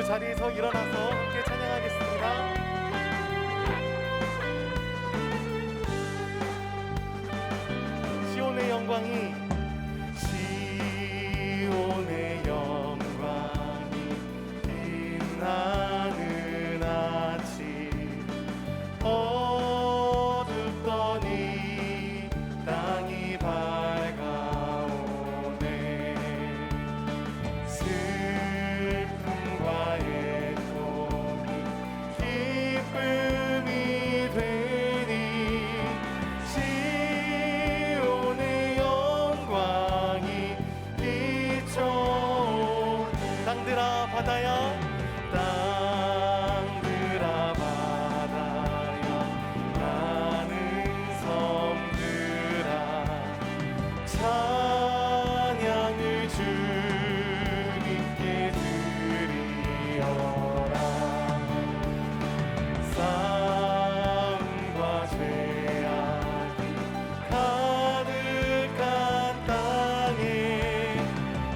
자리에서 일어나서 함께 찬양하겠습니다. 시온의 영광이 빛나는 아침 어둡더니 땅이 밝아오네. 슬픔과 애통이 기쁨이 되니 시온의 영광이 비춰온 땅들아 바다야 땅들아 바다야 나는 섬들아 찬양을 주님께 드리어라. 싸움과 죄악이 가득한 땅에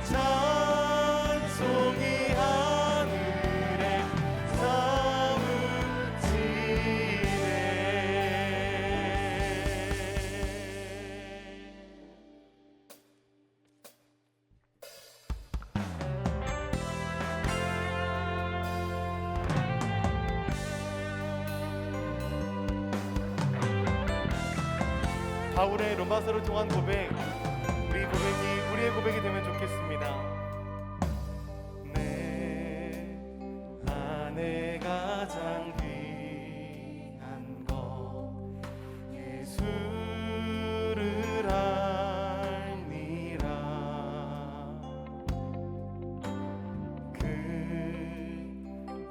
찬송이 하늘에 사무치네. 바울의 로마서를 통한 고백, 우리 고백이 우리의 고백이 되면 좋겠습니다. 내 안에 가장 귀한 것 예수를 알미라. 그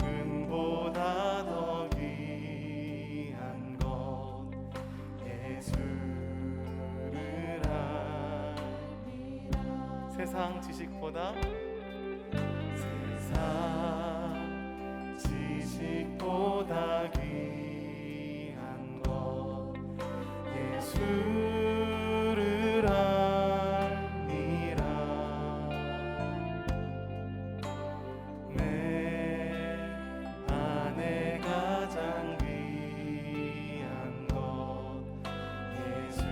은보다 더 귀한 것 예수를 알미라. 세상 지식보다 귀한 것 예수를 알미라. 내 안에 가장 귀한 것 예수를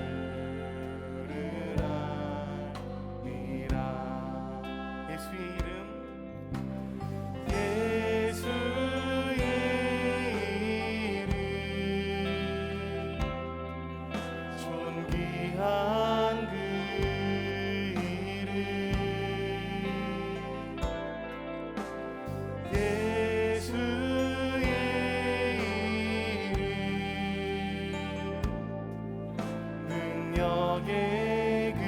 알미라. 예수의 이름 존귀한 그 이름 예수의 이름 능력의 그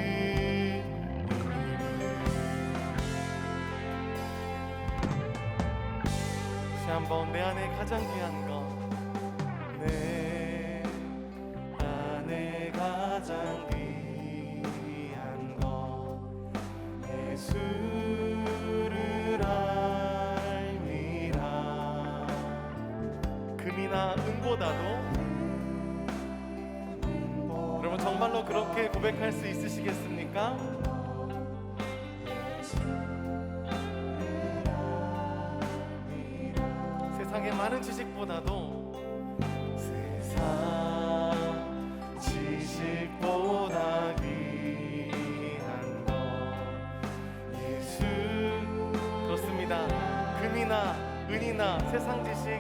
다시 한번 내 안에 가장 귀한 것 내 안에 가장 귀한 것 예수를 알미라. 금이나 은보다도 여러분 정말로 그렇게 고백할 수 있으시겠습니까? 세상의 많은 지식보다도 지식보다 귀한 것 예수. 그렇습니다. 금이나 은이나 세상 지식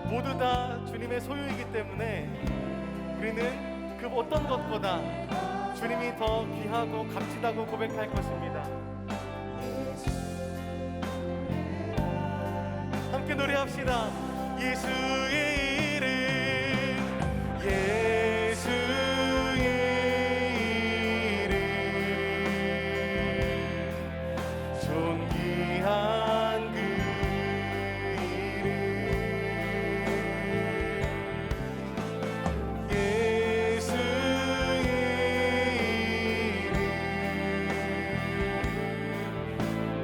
모두 다 주님의 소유이기 때문에 우리는 그 어떤 것보다 주님이 더 귀하고 값지다고 고백할 것입니다. 함께 노래합시다. 예수의 이름 예수의 이름 존귀한 그 이름 예수의 이름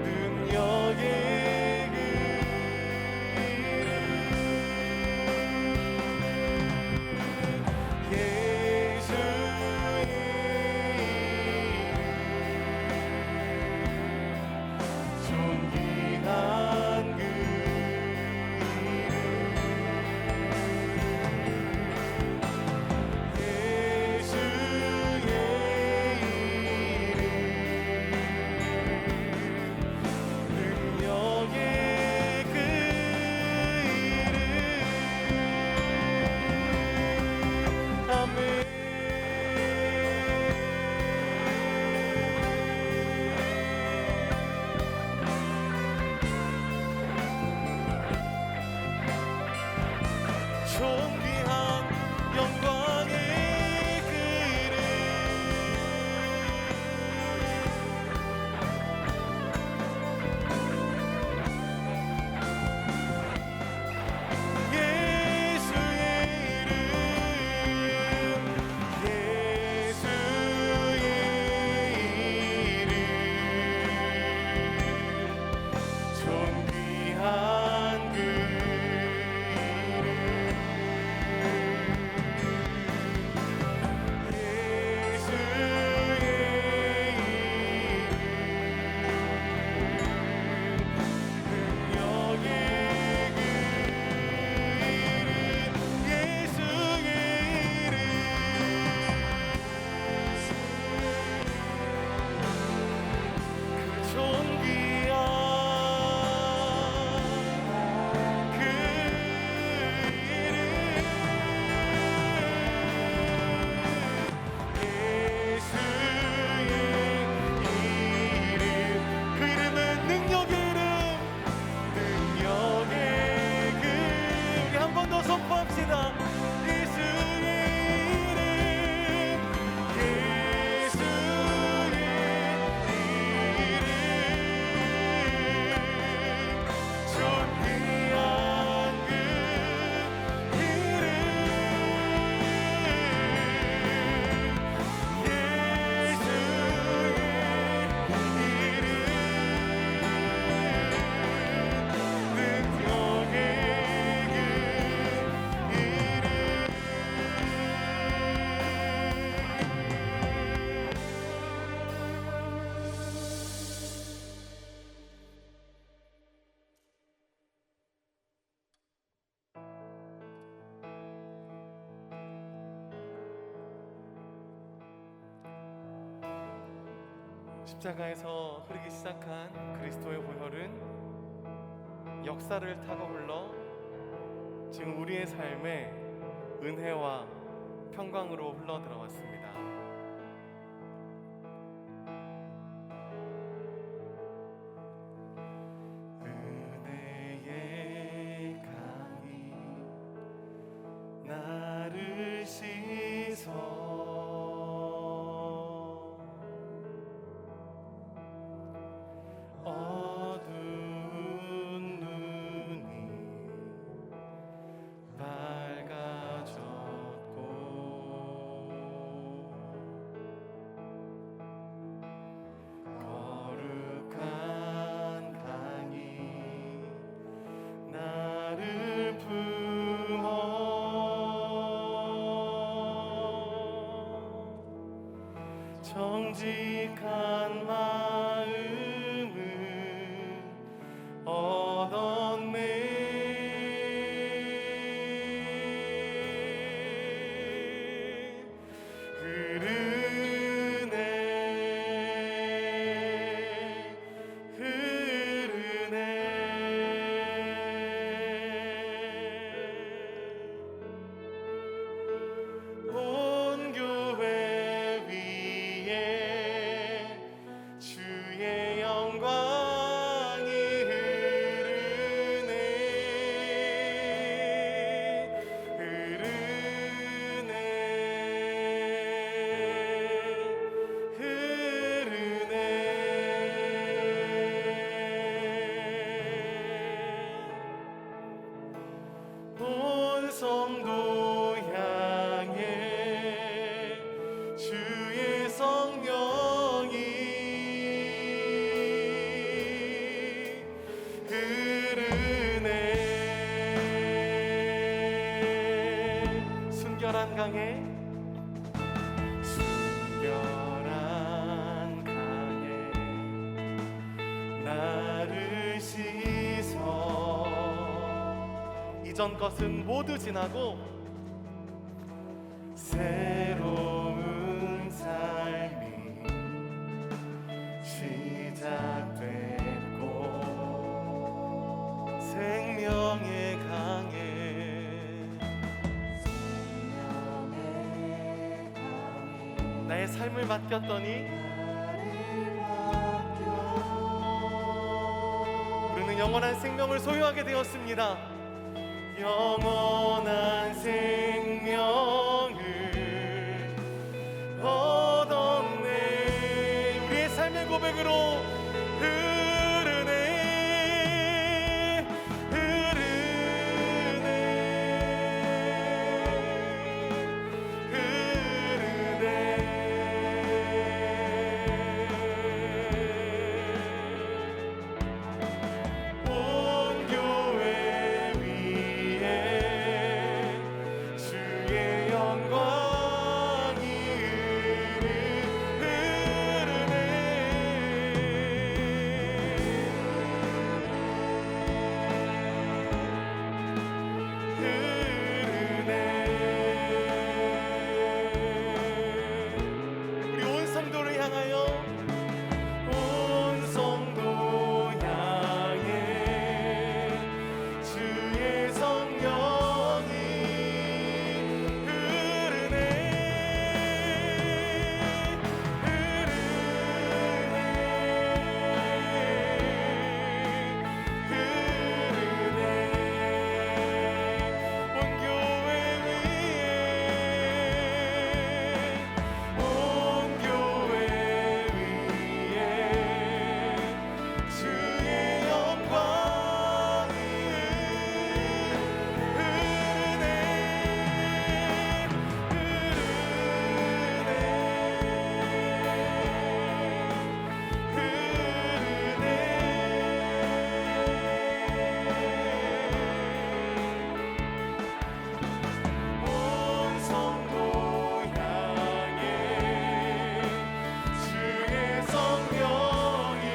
능력의 십자가에서 흐르기 시작한 그리스도의 보혈은 역사를 타고 흘러 지금 우리의 삶에 은혜와 평강으로 흘러 들어왔습니다. 은혜의 강이 나를 씻어 어두운 눈이 밝아졌고 거룩한 강이 나를 품어 정직한 마음을 얻었네. 흐르네 온 교회 위에 주의 영광이 온 성도 향해 주의 성령이 흐르네. 순결한 강에 순결한 강에 나를 씻어 이전 것은 모두 지나고 새로운 삶이 시작됐고 생명의 강에 나의 삶을 맡겼더니 우리는 영원한 생명을 소유하게 되었습니다. 영원한 생명을 얻었네. 우리의 삶의 고백으로 흐르네 흐르네 흐르네. 온 교회 위에 주의 영광이 흐르네. 우리 온 성도를 향하여 온 성도 향해 주의 성령이 흐르네 흐르네 온 교회 위에 온 교회 위에 주의 영광이 흐르네 온 성도 향해 주의 성령이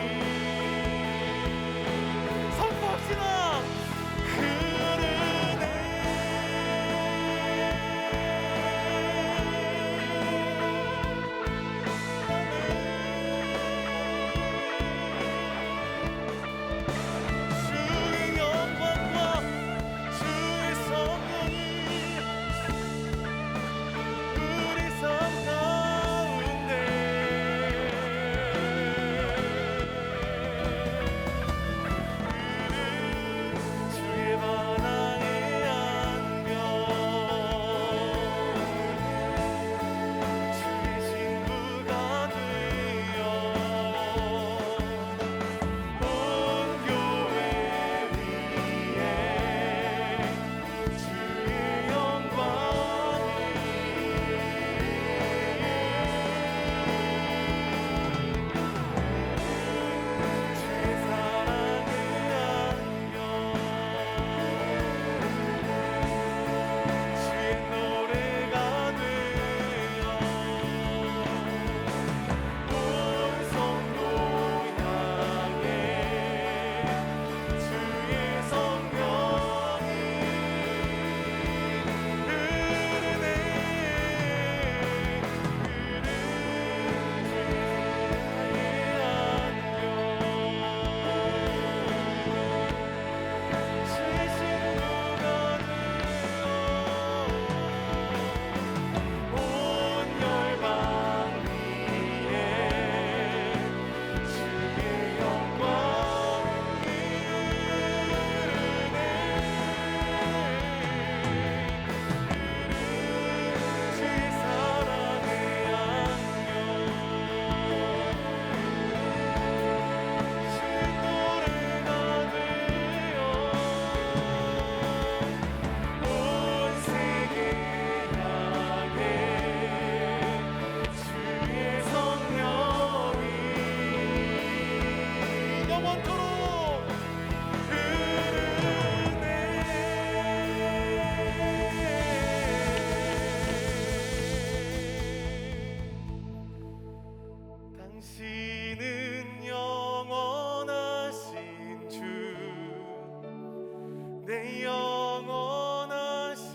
내 영원하신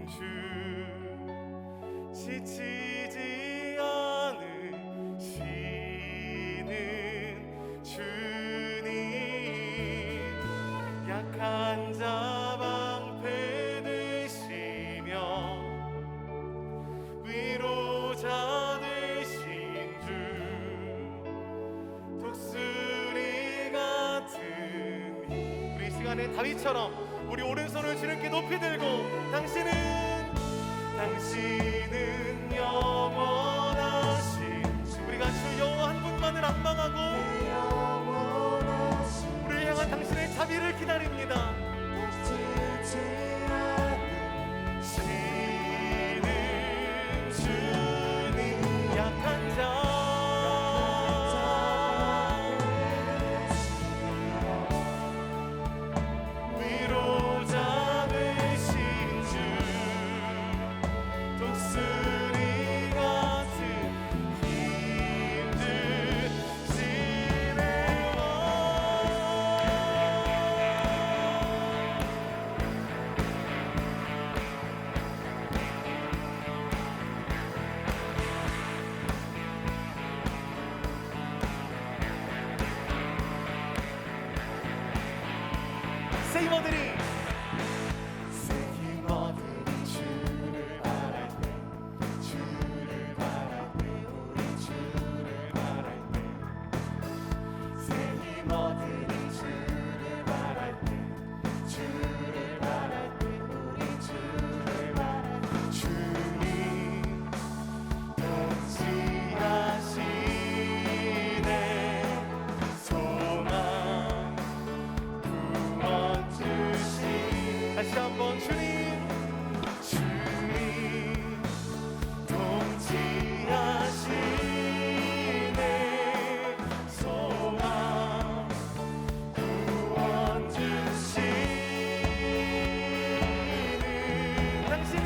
주 지치지 않으시는 주님 약한 자 방패 되시며 위로자 되신 주 독수리 같은 우리 이 시간에 다윗처럼 우리 오른손을 주님께 높이 들고 당신은 영원하신 우리가 주 여호와 한 분만을 앙망하고 우리를 향한 당신의 자비를 기다립니다. 시는 주님 약한 자 위로자 되신 주 독수리 같은 힘드시네요. 세이머들이 주를 바랄 때 우리 주를 바랄 때 세이머들이 주를 바랄 때 우리 주를 바랄 때 주님 통치하시네 소망 다시 한번 주님 통치하시네 소망 구원 주시는 당신은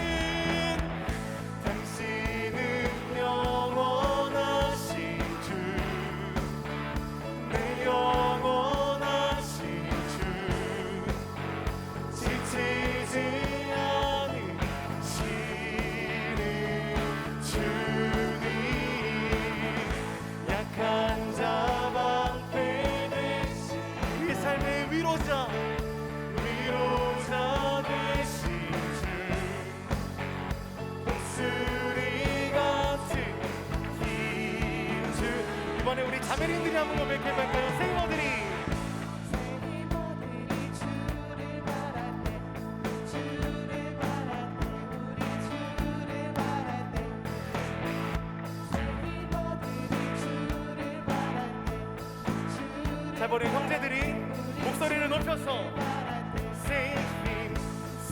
영원하신 주 내 영원하신 주 지치지 않으시는 주님 약한 자 방패 되신 우리 삶의 위로자 되신 주 독수리 같은 힘주 이번에 우리 자매님들이 한번 고백해볼까요? 세이머들이 자, 우리 형제들이 목소리를 높여서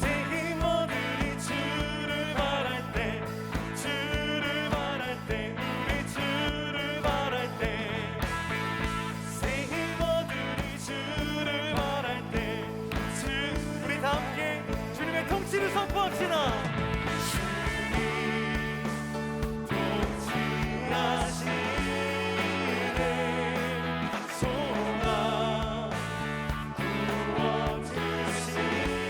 세이머들이 주를 바랄 때 우리 주를 바랄 때 세이머들이 주를 바랄 때 우리 다 함께 주님의 통치를 선포합시다. 주님 통치하시네 소망 구원 주시네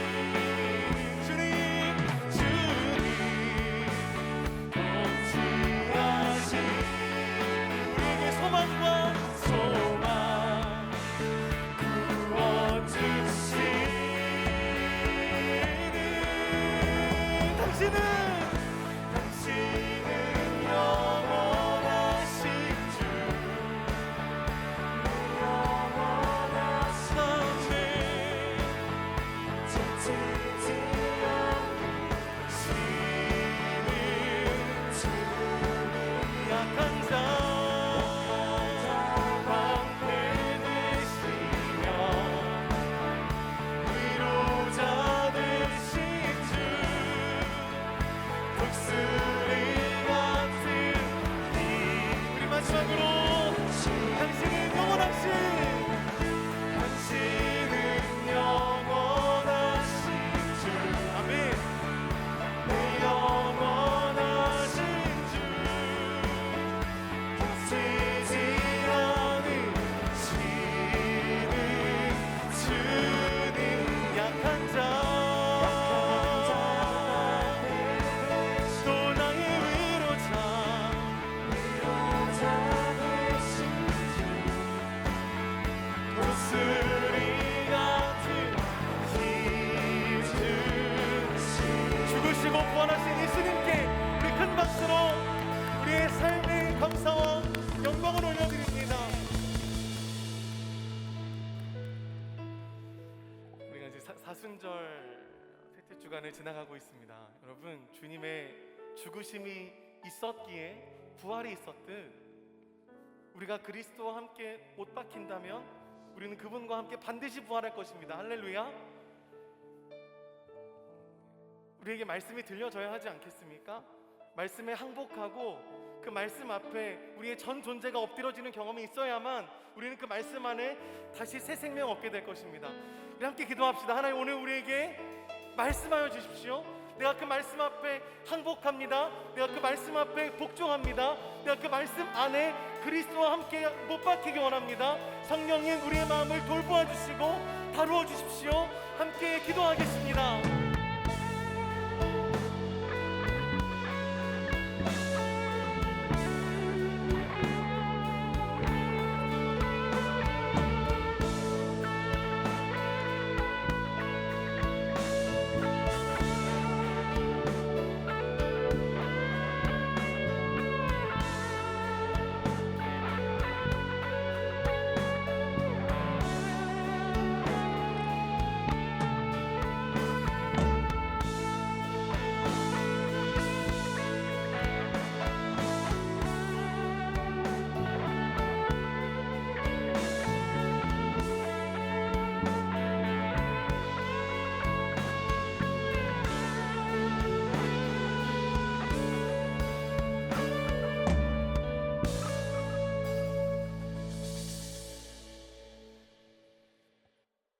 사순절 셋째 주간을 지나가고 있습니다. 여러분, 주님의 죽으심이 있었기에 부활이 있었듯 우리가 그리스도와 함께 못 박힌다면 우리는 그분과 함께 반드시 부활할 것입니다. 할렐루야. 우리에게 말씀이 들려져야 하지 않겠습니까? 말씀에 항복하고 그 말씀 앞에 우리의 전 존재가 엎드려지는 경험이 있어야만 우리는 그 말씀 안에 다시 새 생명 얻게 될 것입니다. 우리 함께 기도합시다. 하나님, 오늘 우리에게 말씀하여 주십시오. 내가 그 말씀 앞에 항복합니다. 내가 그 말씀 앞에 복종합니다. 내가 그 말씀 안에 그리스도와 함께 못 박히기 원합니다. 성령님, 우리의 마음을 돌보아 주시고 다루어 주십시오. 함께 기도하겠습니다.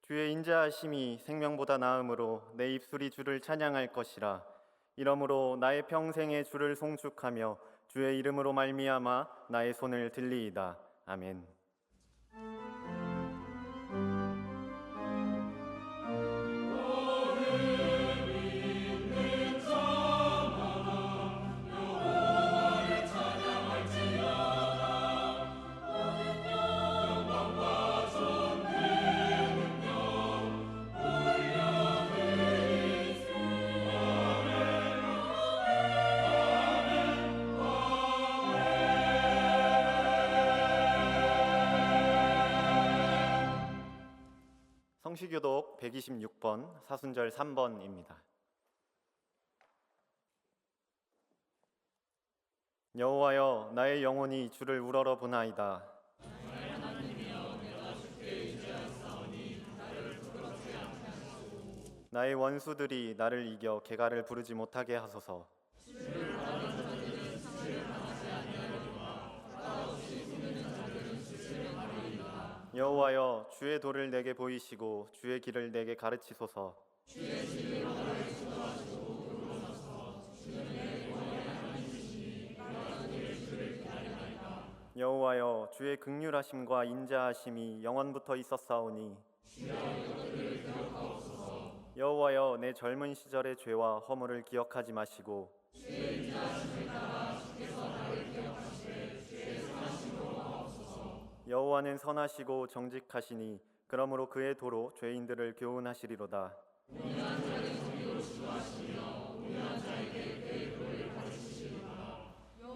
주의 인자하심이 생명보다 나음으로 내 입술이 주를 찬양할 것이라. 이러므로 나의 평생에 주를 송축하며 주의 이름으로 말미암아 나의 손을 들리이다. 아멘. 성시교독 126번 사순절 3번입니다. 여호와여, 나의 영혼이 주를 우러러 보나이다. 나의 원수들이 나를 이겨 개가를 부르지 못하게 하소서. 여호와여, 주의 도를 내게 보이시고 주의 길을 내게 가르치소서. 여호와여, 주의 긍휼하심과 인자하심이 영원부터 있었사오니 여호와여, 내 젊은 시절의 죄와 허물을 기억하지 마시고 여호와는 선하시고 정직하시니 그러므로 그의 도로 죄인들을 교훈하시리로다.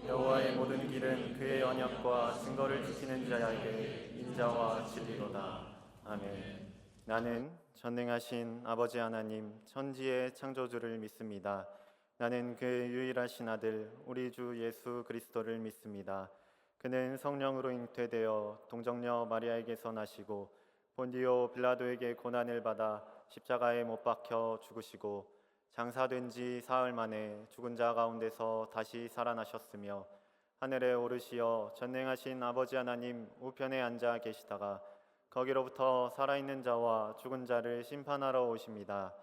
여호와의 모든 길은 그의 언약과 증거를 지키는 자에게 인자와 진리로다. 아멘. 나는 전능하신 아버지 하나님 천지의 창조주를 믿습니다. 나는 그의 유일하신 아들 우리 주 예수 그리스도를 믿습니다. 그는 성령으로 잉태되어 동정녀 마리아에게서 나시고 본디오 빌라도에게 고난을 받아 십자가에 못 박혀 죽으시고 장사된 지 사흘 만에 죽은 자 가운데서 다시 살아나셨으며 하늘에 오르시어 전능하신 아버지 하나님 우편에 앉아 계시다가 거기로부터 살아있는 자와 죽은 자를 심판하러 오십니다.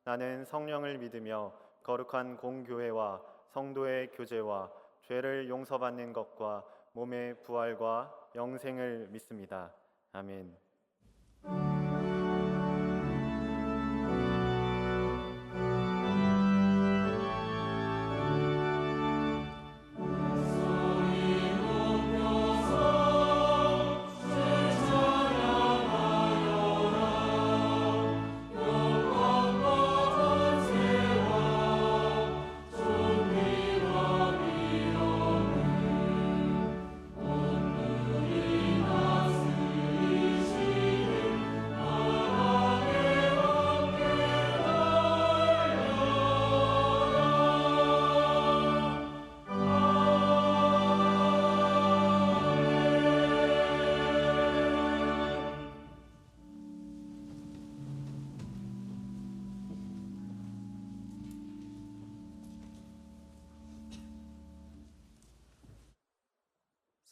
나는 성령을 믿으며 거룩한 공교회와 성도의 교제와 죄를 용서받는 것과 몸의 부활과 영생을 믿습니다. 아멘.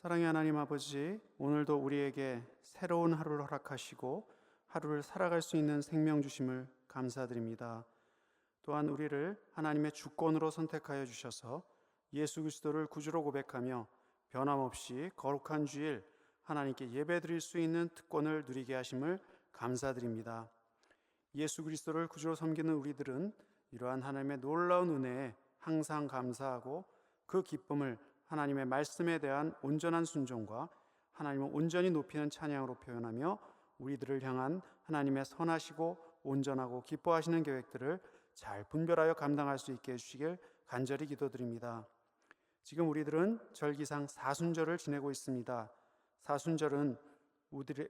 사랑의 하나님 아버지, 오늘도 우리에게 새로운 하루를 허락하시고 하루를 살아갈 수 있는 생명 주심을 감사드립니다. 또한 우리를 하나님의 주권으로 선택하여 주셔서 예수 그리스도를 구주로 고백하며 변함없이 거룩한 주일 하나님께 예배드릴 수 있는 특권을 누리게 하심을 감사드립니다. 예수 그리스도를 구주로 섬기는 우리들은 이러한 하나님의 놀라운 은혜에 항상 감사하고 그 기쁨을 하나님의 말씀에 대한 온전한 순종과 하나님을 온전히 높이는 찬양으로 표현하며 우리들을 향한 하나님의 선하시고 온전하고 기뻐하시는 계획들을 잘 분별하여 감당할 수 있게 해주시길 간절히 기도드립니다. 지금 우리들은 절기상 사순절을 지내고 있습니다. 사순절은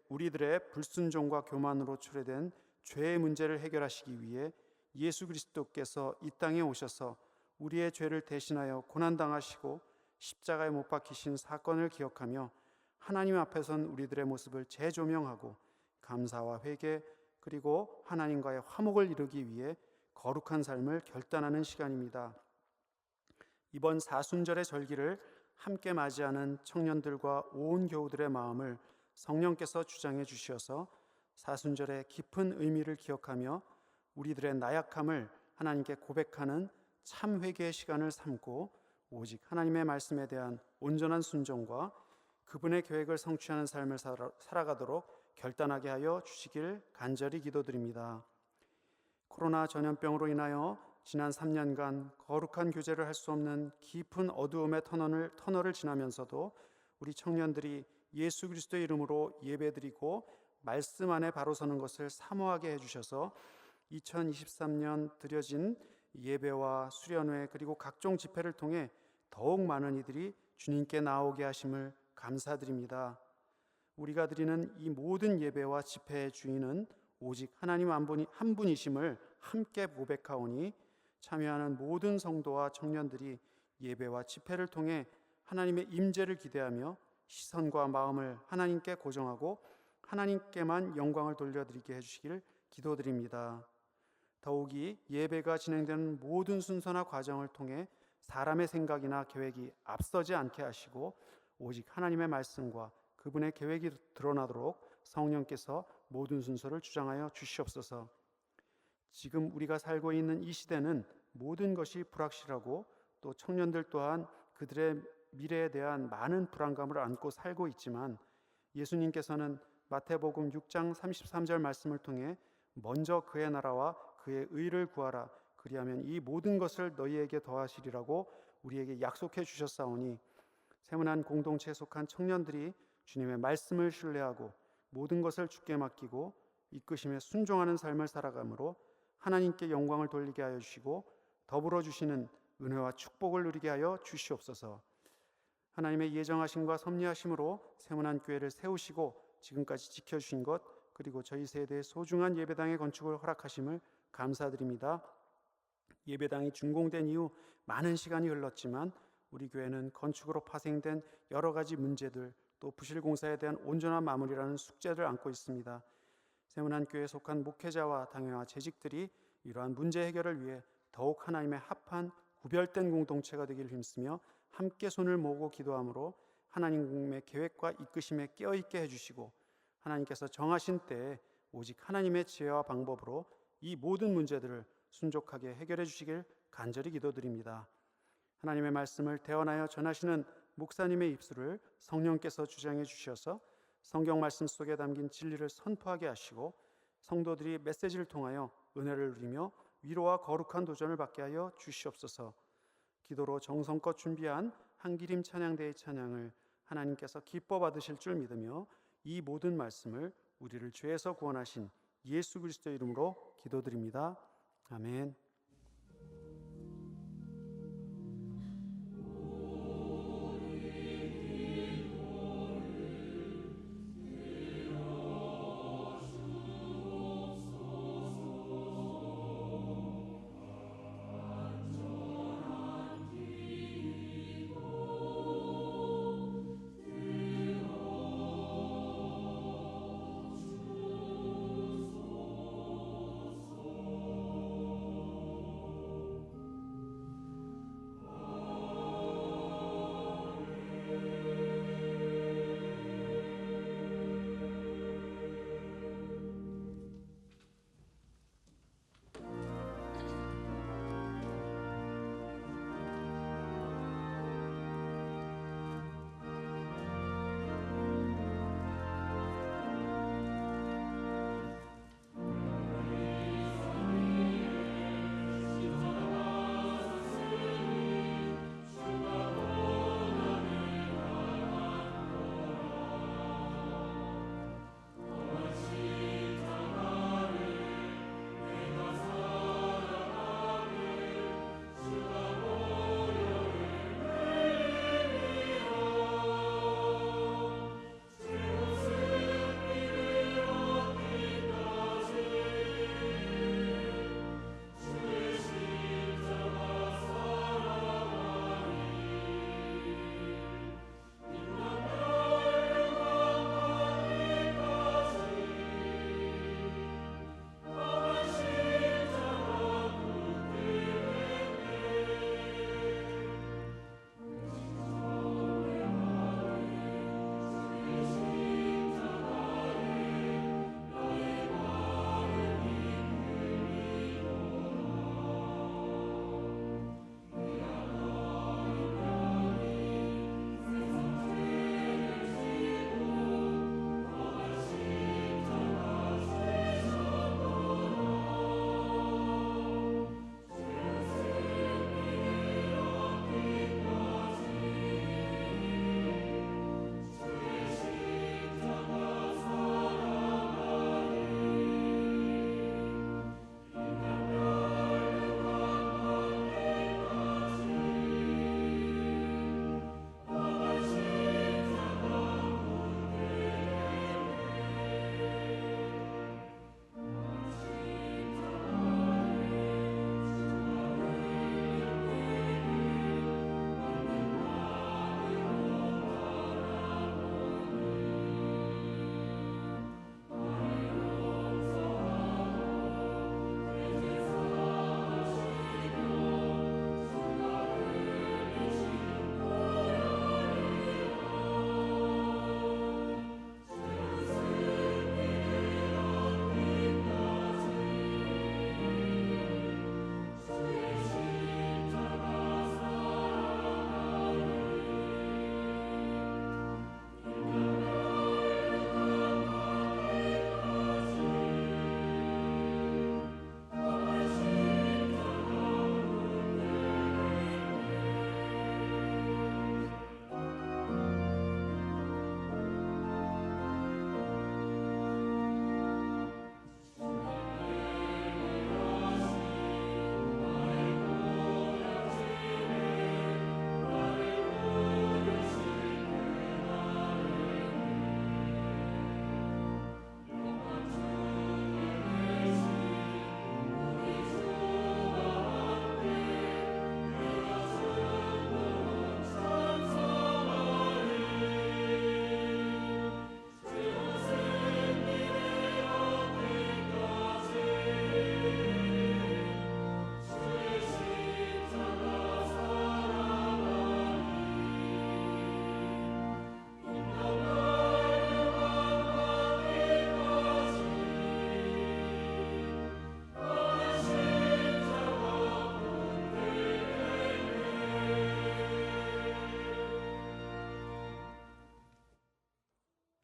우리들의 불순종과 교만으로 초래된 죄의 문제를 해결하시기 위해 예수 그리스도께서 이 땅에 오셔서 우리의 죄를 대신하여 고난당하시고 십자가에 못 박히신 사건을 기억하며 하나님 앞에 선 우리들의 모습을 재조명하고 감사와 회개 그리고 하나님과의 화목을 이루기 위해 거룩한 삶을 결단하는 시간입니다. 이번 사순절의 절기를 함께 맞이하는 청년들과 온 교우들의 마음을 성령께서 주장해 주셔서 사순절의 깊은 의미를 기억하며 우리들의 나약함을 하나님께 고백하는 참 회개의 시간을 삼고 오직 하나님의 말씀에 대한 온전한 순종과 그분의 계획을 성취하는 삶을 살아가도록 결단하게 하여 주시길 간절히 기도드립니다. 코로나 전염병으로 인하여 지난 3년간 거룩한 교제를 할 수 없는 깊은 어두움의 터널을 지나면서도 우리 청년들이 예수 그리스도의 이름으로 예배드리고 말씀 안에 바로 서는 것을 사모하게 해주셔서 2023년 드려진 예배와 수련회 그리고 각종 집회를 통해 더욱 많은 이들이 주님께 나오게 하심을 감사드립니다. 우리가 드리는 이 모든 예배와 집회의 주인은 오직 하나님 한 분이심을 함께 고백하오니 참여하는 모든 성도와 청년들이 예배와 집회를 통해 하나님의 임재를 기대하며 시선과 마음을 하나님께 고정하고 하나님께만 영광을 돌려드리게 해주시길 기도드립니다. 더욱이 예배가 진행되는 모든 순서나 과정을 통해 사람의 생각이나 계획이 앞서지 않게 하시고 오직 하나님의 말씀과 그분의 계획이 드러나도록 성령께서 모든 순서를 주장하여 주시옵소서. 지금 우리가 살고 있는 이 시대는 모든 것이 불확실하고 또 청년들 또한 그들의 미래에 대한 많은 불안감을 안고 살고 있지만 예수님께서는 마태복음 6장 33절 말씀을 통해 먼저 그의 나라와 그의 의를 구하라 그리하면 이 모든 것을 너희에게 더하시리라고 우리에게 약속해 주셨사오니 세문안 공동체에 속한 청년들이 주님의 말씀을 신뢰하고 모든 것을 주께 맡기고 이끄심에 순종하는 삶을 살아가므로 하나님께 영광을 돌리게 하여 주시고 더불어 주시는 은혜와 축복을 누리게 하여 주시옵소서. 하나님의 예정하심과 섭리하심으로 세문안 교회를 세우시고 지금까지 지켜주신 것 그리고 저희 세대의 소중한 예배당의 건축을 허락하심을 감사드립니다. 예배당이 준공된 이후 많은 시간이 흘렀지만 우리 교회는 건축으로 파생된 여러 가지 문제들 또 부실공사에 대한 온전한 마무리라는 숙제를 안고 있습니다. 세문안 교회에 속한 목회자와 당회와 재직들이 이러한 문제 해결을 위해 더욱 하나님의 합한 구별된 공동체가 되기를 힘쓰며 함께 손을 모으고 기도함으로 하나님의 계획과 이끄심에 깨어있게 해주시고 하나님께서 정하신 때에 오직 하나님의 지혜와 방법으로 이 모든 문제들을 순종하게 해결해 주시길 간절히 기도드립니다. 하나님의 말씀을 대언하여 전하시는 목사님의 입술을 성령께서 주장해 주셔서 성경 말씀 속에 담긴 진리를 선포하게 하시고 성도들이 메시지를 통하여 은혜를 누리며 위로와 거룩한 도전을 받게 하여 주시옵소서. 기도로 정성껏 준비한 한기림 찬양대의 찬양을 하나님께서 기뻐 받으실 줄 믿으며 이 모든 말씀을 우리를 죄에서 구원하신 예수 그리스도의 이름으로 기도드립니다. 아멘.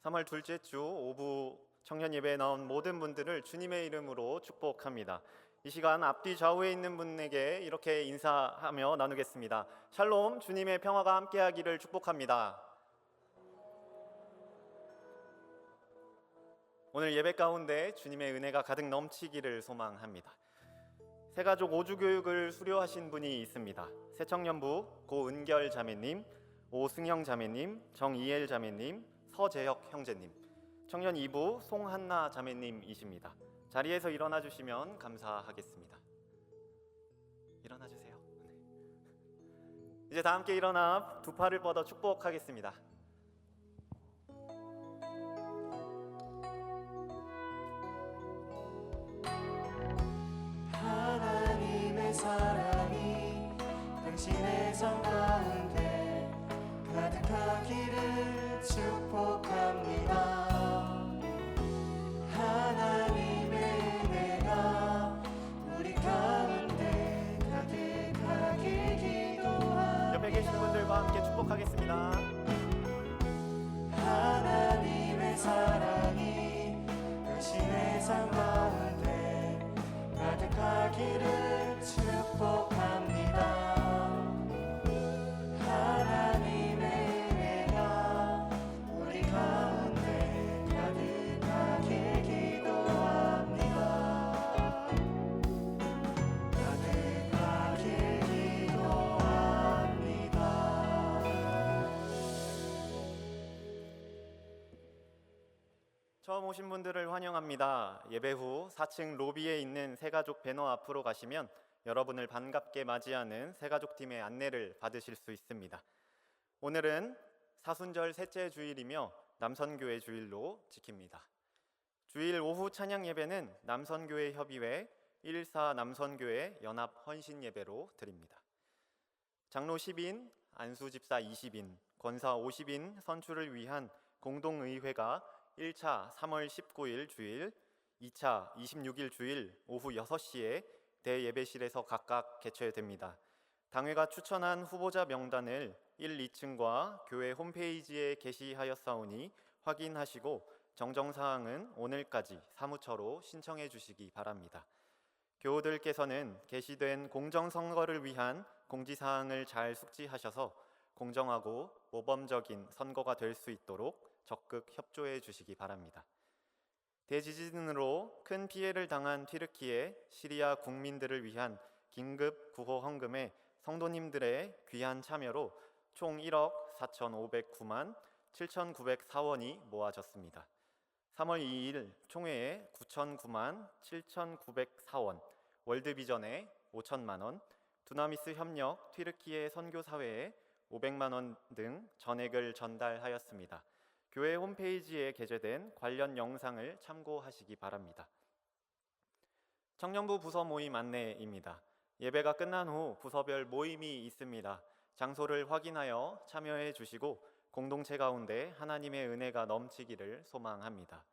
3월 둘째 주 오후 청년 예배에 나온 모든 분들을 주님의 이름으로 축복합니다. 이 시간 앞뒤 좌우에 있는 분에게 이렇게 인사하며 나누겠습니다. 샬롬, 주님의 평화가 함께하기를 축복합니다. 오늘 예배 가운데 주님의 은혜가 가득 넘치기를 소망합니다. 새가족 5주 교육을 수료하신 분이 있습니다. 새청년부 고은결 자매님, 오승영 자매님, 정이엘 자매님, 서재혁 형제님, 청년 2부 송한나 자매님이십니다. 자리에서 일어나 주시면 감사하겠습니다. 일어나 주세요. 이제 다 함께 일어나 두 팔을 뻗어 축복하겠습니다. 하나님의 사랑이 당신의 삶 가운데 가득하기를 축복합니다. 하나님의 은혜가 우리 가운데 가득하길 기도합니다. 옆에 계시는 분들과 함께 축복하겠습니다. 하나님의 사랑이 당신의 삶 가운데 가득하기를 축복합니다. 하나님의 은혜가 우리 가운데 가득하길 기도합니다. 가득하길 기도합니다. 처음 오신 분들을 환영합니다. 예배 후 4층 로비에 있는 새가족 배너 앞으로 가시면 여러분을 반갑게 맞이하는 새가족팀의 안내를 받으실 수 있습니다. 오늘은 사순절 셋째 주일이며 남선교회 주일로 지킵니다. 주일 오후 찬양 예배는 남선교회 협의회 114 남선교회 연합 헌신 예배로 드립니다. 장로 10인, 안수 집사 20인, 권사 50인 선출을 위한 공동의회가 1차 3월 19일 주일, 2차 26일 주일 오후 6시에 대예배실에서 각각 개최됩니다. 당회가 추천한 후보자 명단을 1, 2층과 교회 홈페이지에 게시하였사오니 확인하시고 정정사항은 오늘까지 사무처로 신청해 주시기 바랍니다. 교우들께서는 게시된 공정선거를 위한 공지사항을 잘 숙지하셔서 공정하고 모범적인 선거가 될 수 있도록 적극 협조해 주시기 바랍니다. 대지진으로 큰 피해를 당한 튀르키예, 시리아 국민들을 위한 긴급 구호 헌금에 성도님들의 귀한 참여로 총 1억 4,509만 7,904원이 모아졌습니다. 3월 2일 총회에 9,009만 7,904원, 월드비전에 5천만 원, 두나미스 협력 튀르키예 선교사회에 500만 원 등 전액을 전달하였습니다. 교회 홈페이지에 게재된 관련 영상을 참고하시기 바랍니다. 청년부 부서 모임 안내입니다. 예배가 끝난 후 부서별 모임이 있습니다. 장소를 확인하여 참여해 주시고 공동체 가운데 하나님의 은혜가 넘치기를 소망합니다.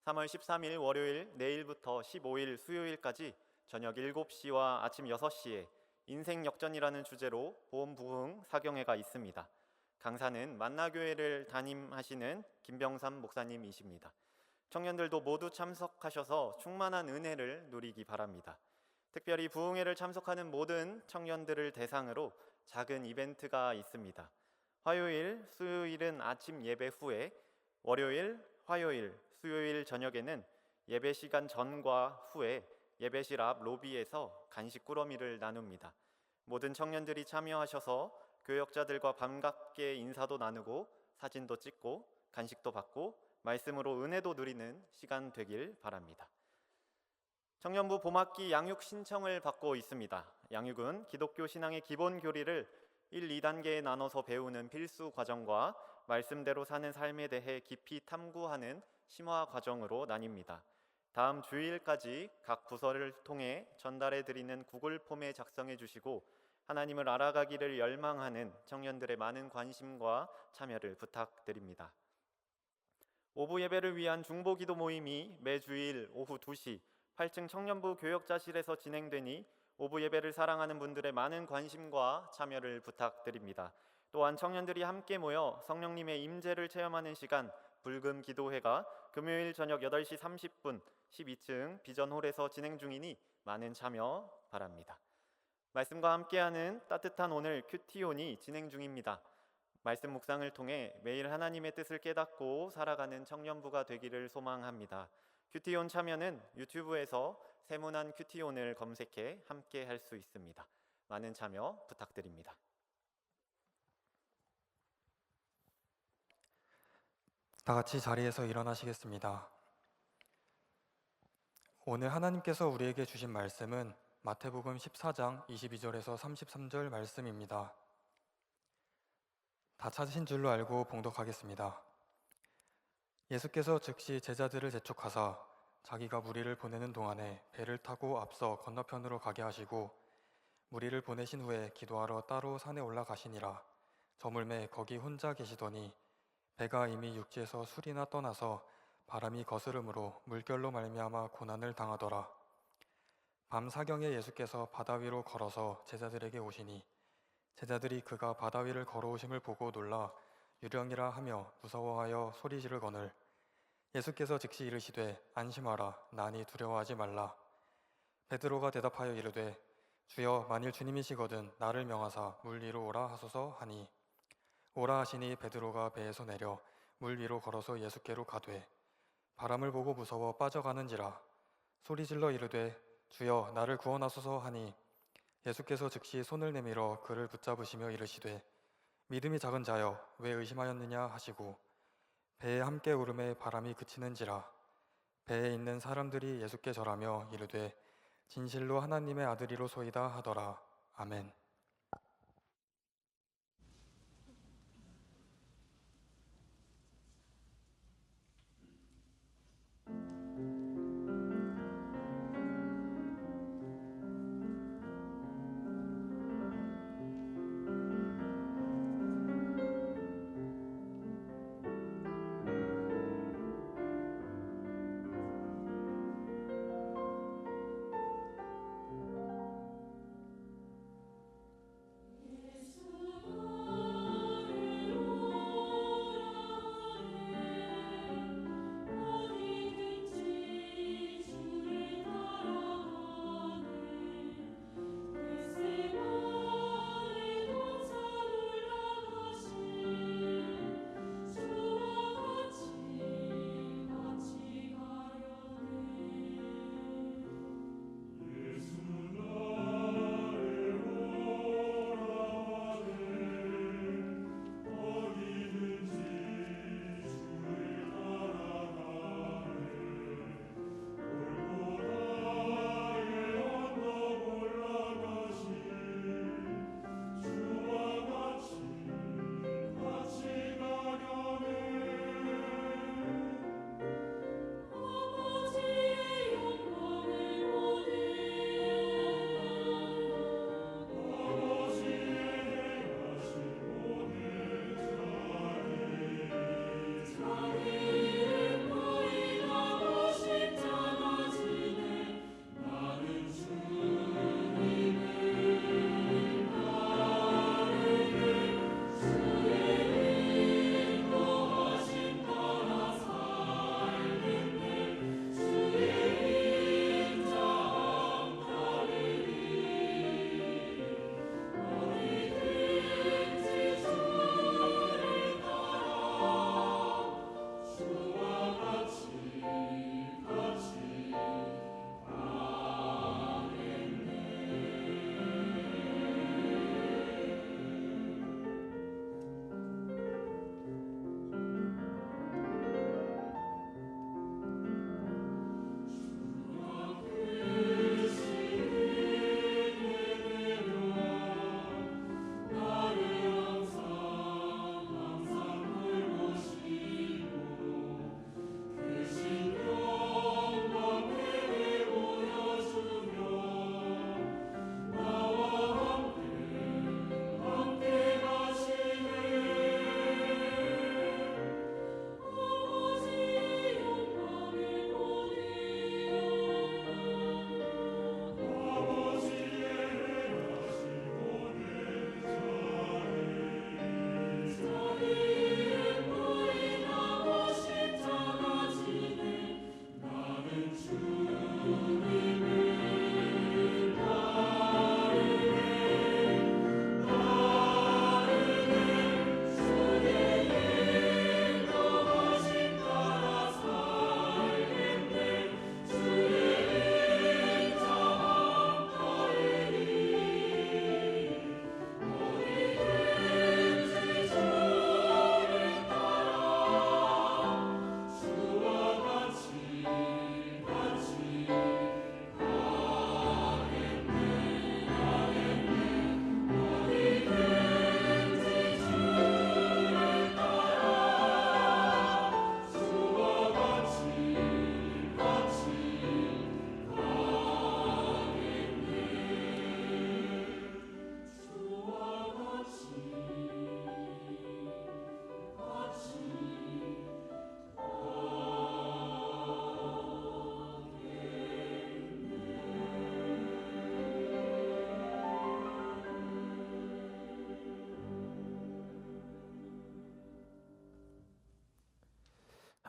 3월 13일 월요일 내일부터 15일 수요일까지 저녁 7시와 아침 6시에 인생 역전이라는 주제로 보험 부흥 사경회가 있습니다. 강사는 만나교회를 담임하시는 김병삼 목사님이십니다. 청년들도 모두 참석하셔서 충만한 은혜를 누리기 바랍니다. 특별히 부흥회를 참석하는 모든 청년들을 대상으로 작은 이벤트가 있습니다. 화요일, 수요일은 아침 예배 후에, 월요일, 화요일, 수요일 저녁에는 예배 시간 전과 후에 예배실 앞 로비에서 간식 꾸러미를 나눕니다. 모든 청년들이 참여하셔서 교역자들과 반갑게 인사도 나누고 사진도 찍고 간식도 받고 말씀으로 은혜도 누리는 시간 되길 바랍니다. 청년부 봄학기 양육 신청을 받고 있습니다. 양육은 기독교 신앙의 기본 교리를 1, 2단계에 나눠서 배우는 필수 과정과 말씀대로 사는 삶에 대해 깊이 탐구하는 심화 과정으로 나뉩니다. 다음 주일까지 각 부서를 통해 전달해 드리는 구글 폼에 작성해 주시고 하나님을 알아가기를 열망하는 청년들의 많은 관심과 참여를 부탁드립니다. 오부 예배를 위한 중보기도 모임이 매주일 오후 2시 8층 청년부 교역자실에서 진행되니 오부 예배를 사랑하는 분들의 많은 관심과 참여를 부탁드립니다. 또한 청년들이 함께 모여 성령님의 임재를 체험하는 시간 불금 기도회가 금요일 저녁 8시 30분 12층 비전홀에서 진행 중이니 많은 참여 바랍니다. 말씀과 함께하는 따뜻한 오늘 큐티온이 진행 중입니다. 말씀 묵상을 통해 매일 하나님의 뜻을 깨닫고 살아가는 청년부가 되기를 소망합니다. 큐티온 참여는 유튜브에서 세문안 큐티온을 검색해 함께 할 수 있습니다. 많은 참여 부탁드립니다. 다 같이 자리에서 일어나시겠습니다. 오늘 하나님께서 우리에게 주신 말씀은 마태복음 14장 22절에서 33절 말씀입니다. 다 찾으신 줄로 알고 봉독하겠습니다. 예수께서 즉시 제자들을 재촉하사 자기가 무리를 보내는 동안에 배를 타고 앞서 건너편으로 가게 하시고 무리를 보내신 후에 기도하러 따로 산에 올라가시니라. 저물매 거기 혼자 계시더니 배가 이미 육지에서 술이나 떠나서 바람이 거스름으로 물결로 말미암아 고난을 당하더라. 밤 사경에 예수께서 바다 위로 걸어서 제자들에게 오시니 제자들이 그가 바다 위를 걸어오심을 보고 놀라 유령이라 하며 무서워하여 소리 지르거늘 예수께서 즉시 이르시되 안심하라 나니 두려워하지 말라. 베드로가 대답하여 이르되 주여 만일 주님이시거든 나를 명하사 물 위로 오라 하소서 하니 오라 하시니 베드로가 배에서 내려 물 위로 걸어서 예수께로 가되 바람을 보고 무서워 빠져가는지라. 소리질러 이르되 주여 나를 구원하소서 하니 예수께서 즉시 손을 내밀어 그를 붙잡으시며 이르시되 믿음이 작은 자여 왜 의심하였느냐 하시고 배에 함께 오름에 바람이 그치는지라. 배에 있는 사람들이 예수께 절하며 이르되 진실로 하나님의 아들이로소이다 하더라. 아멘.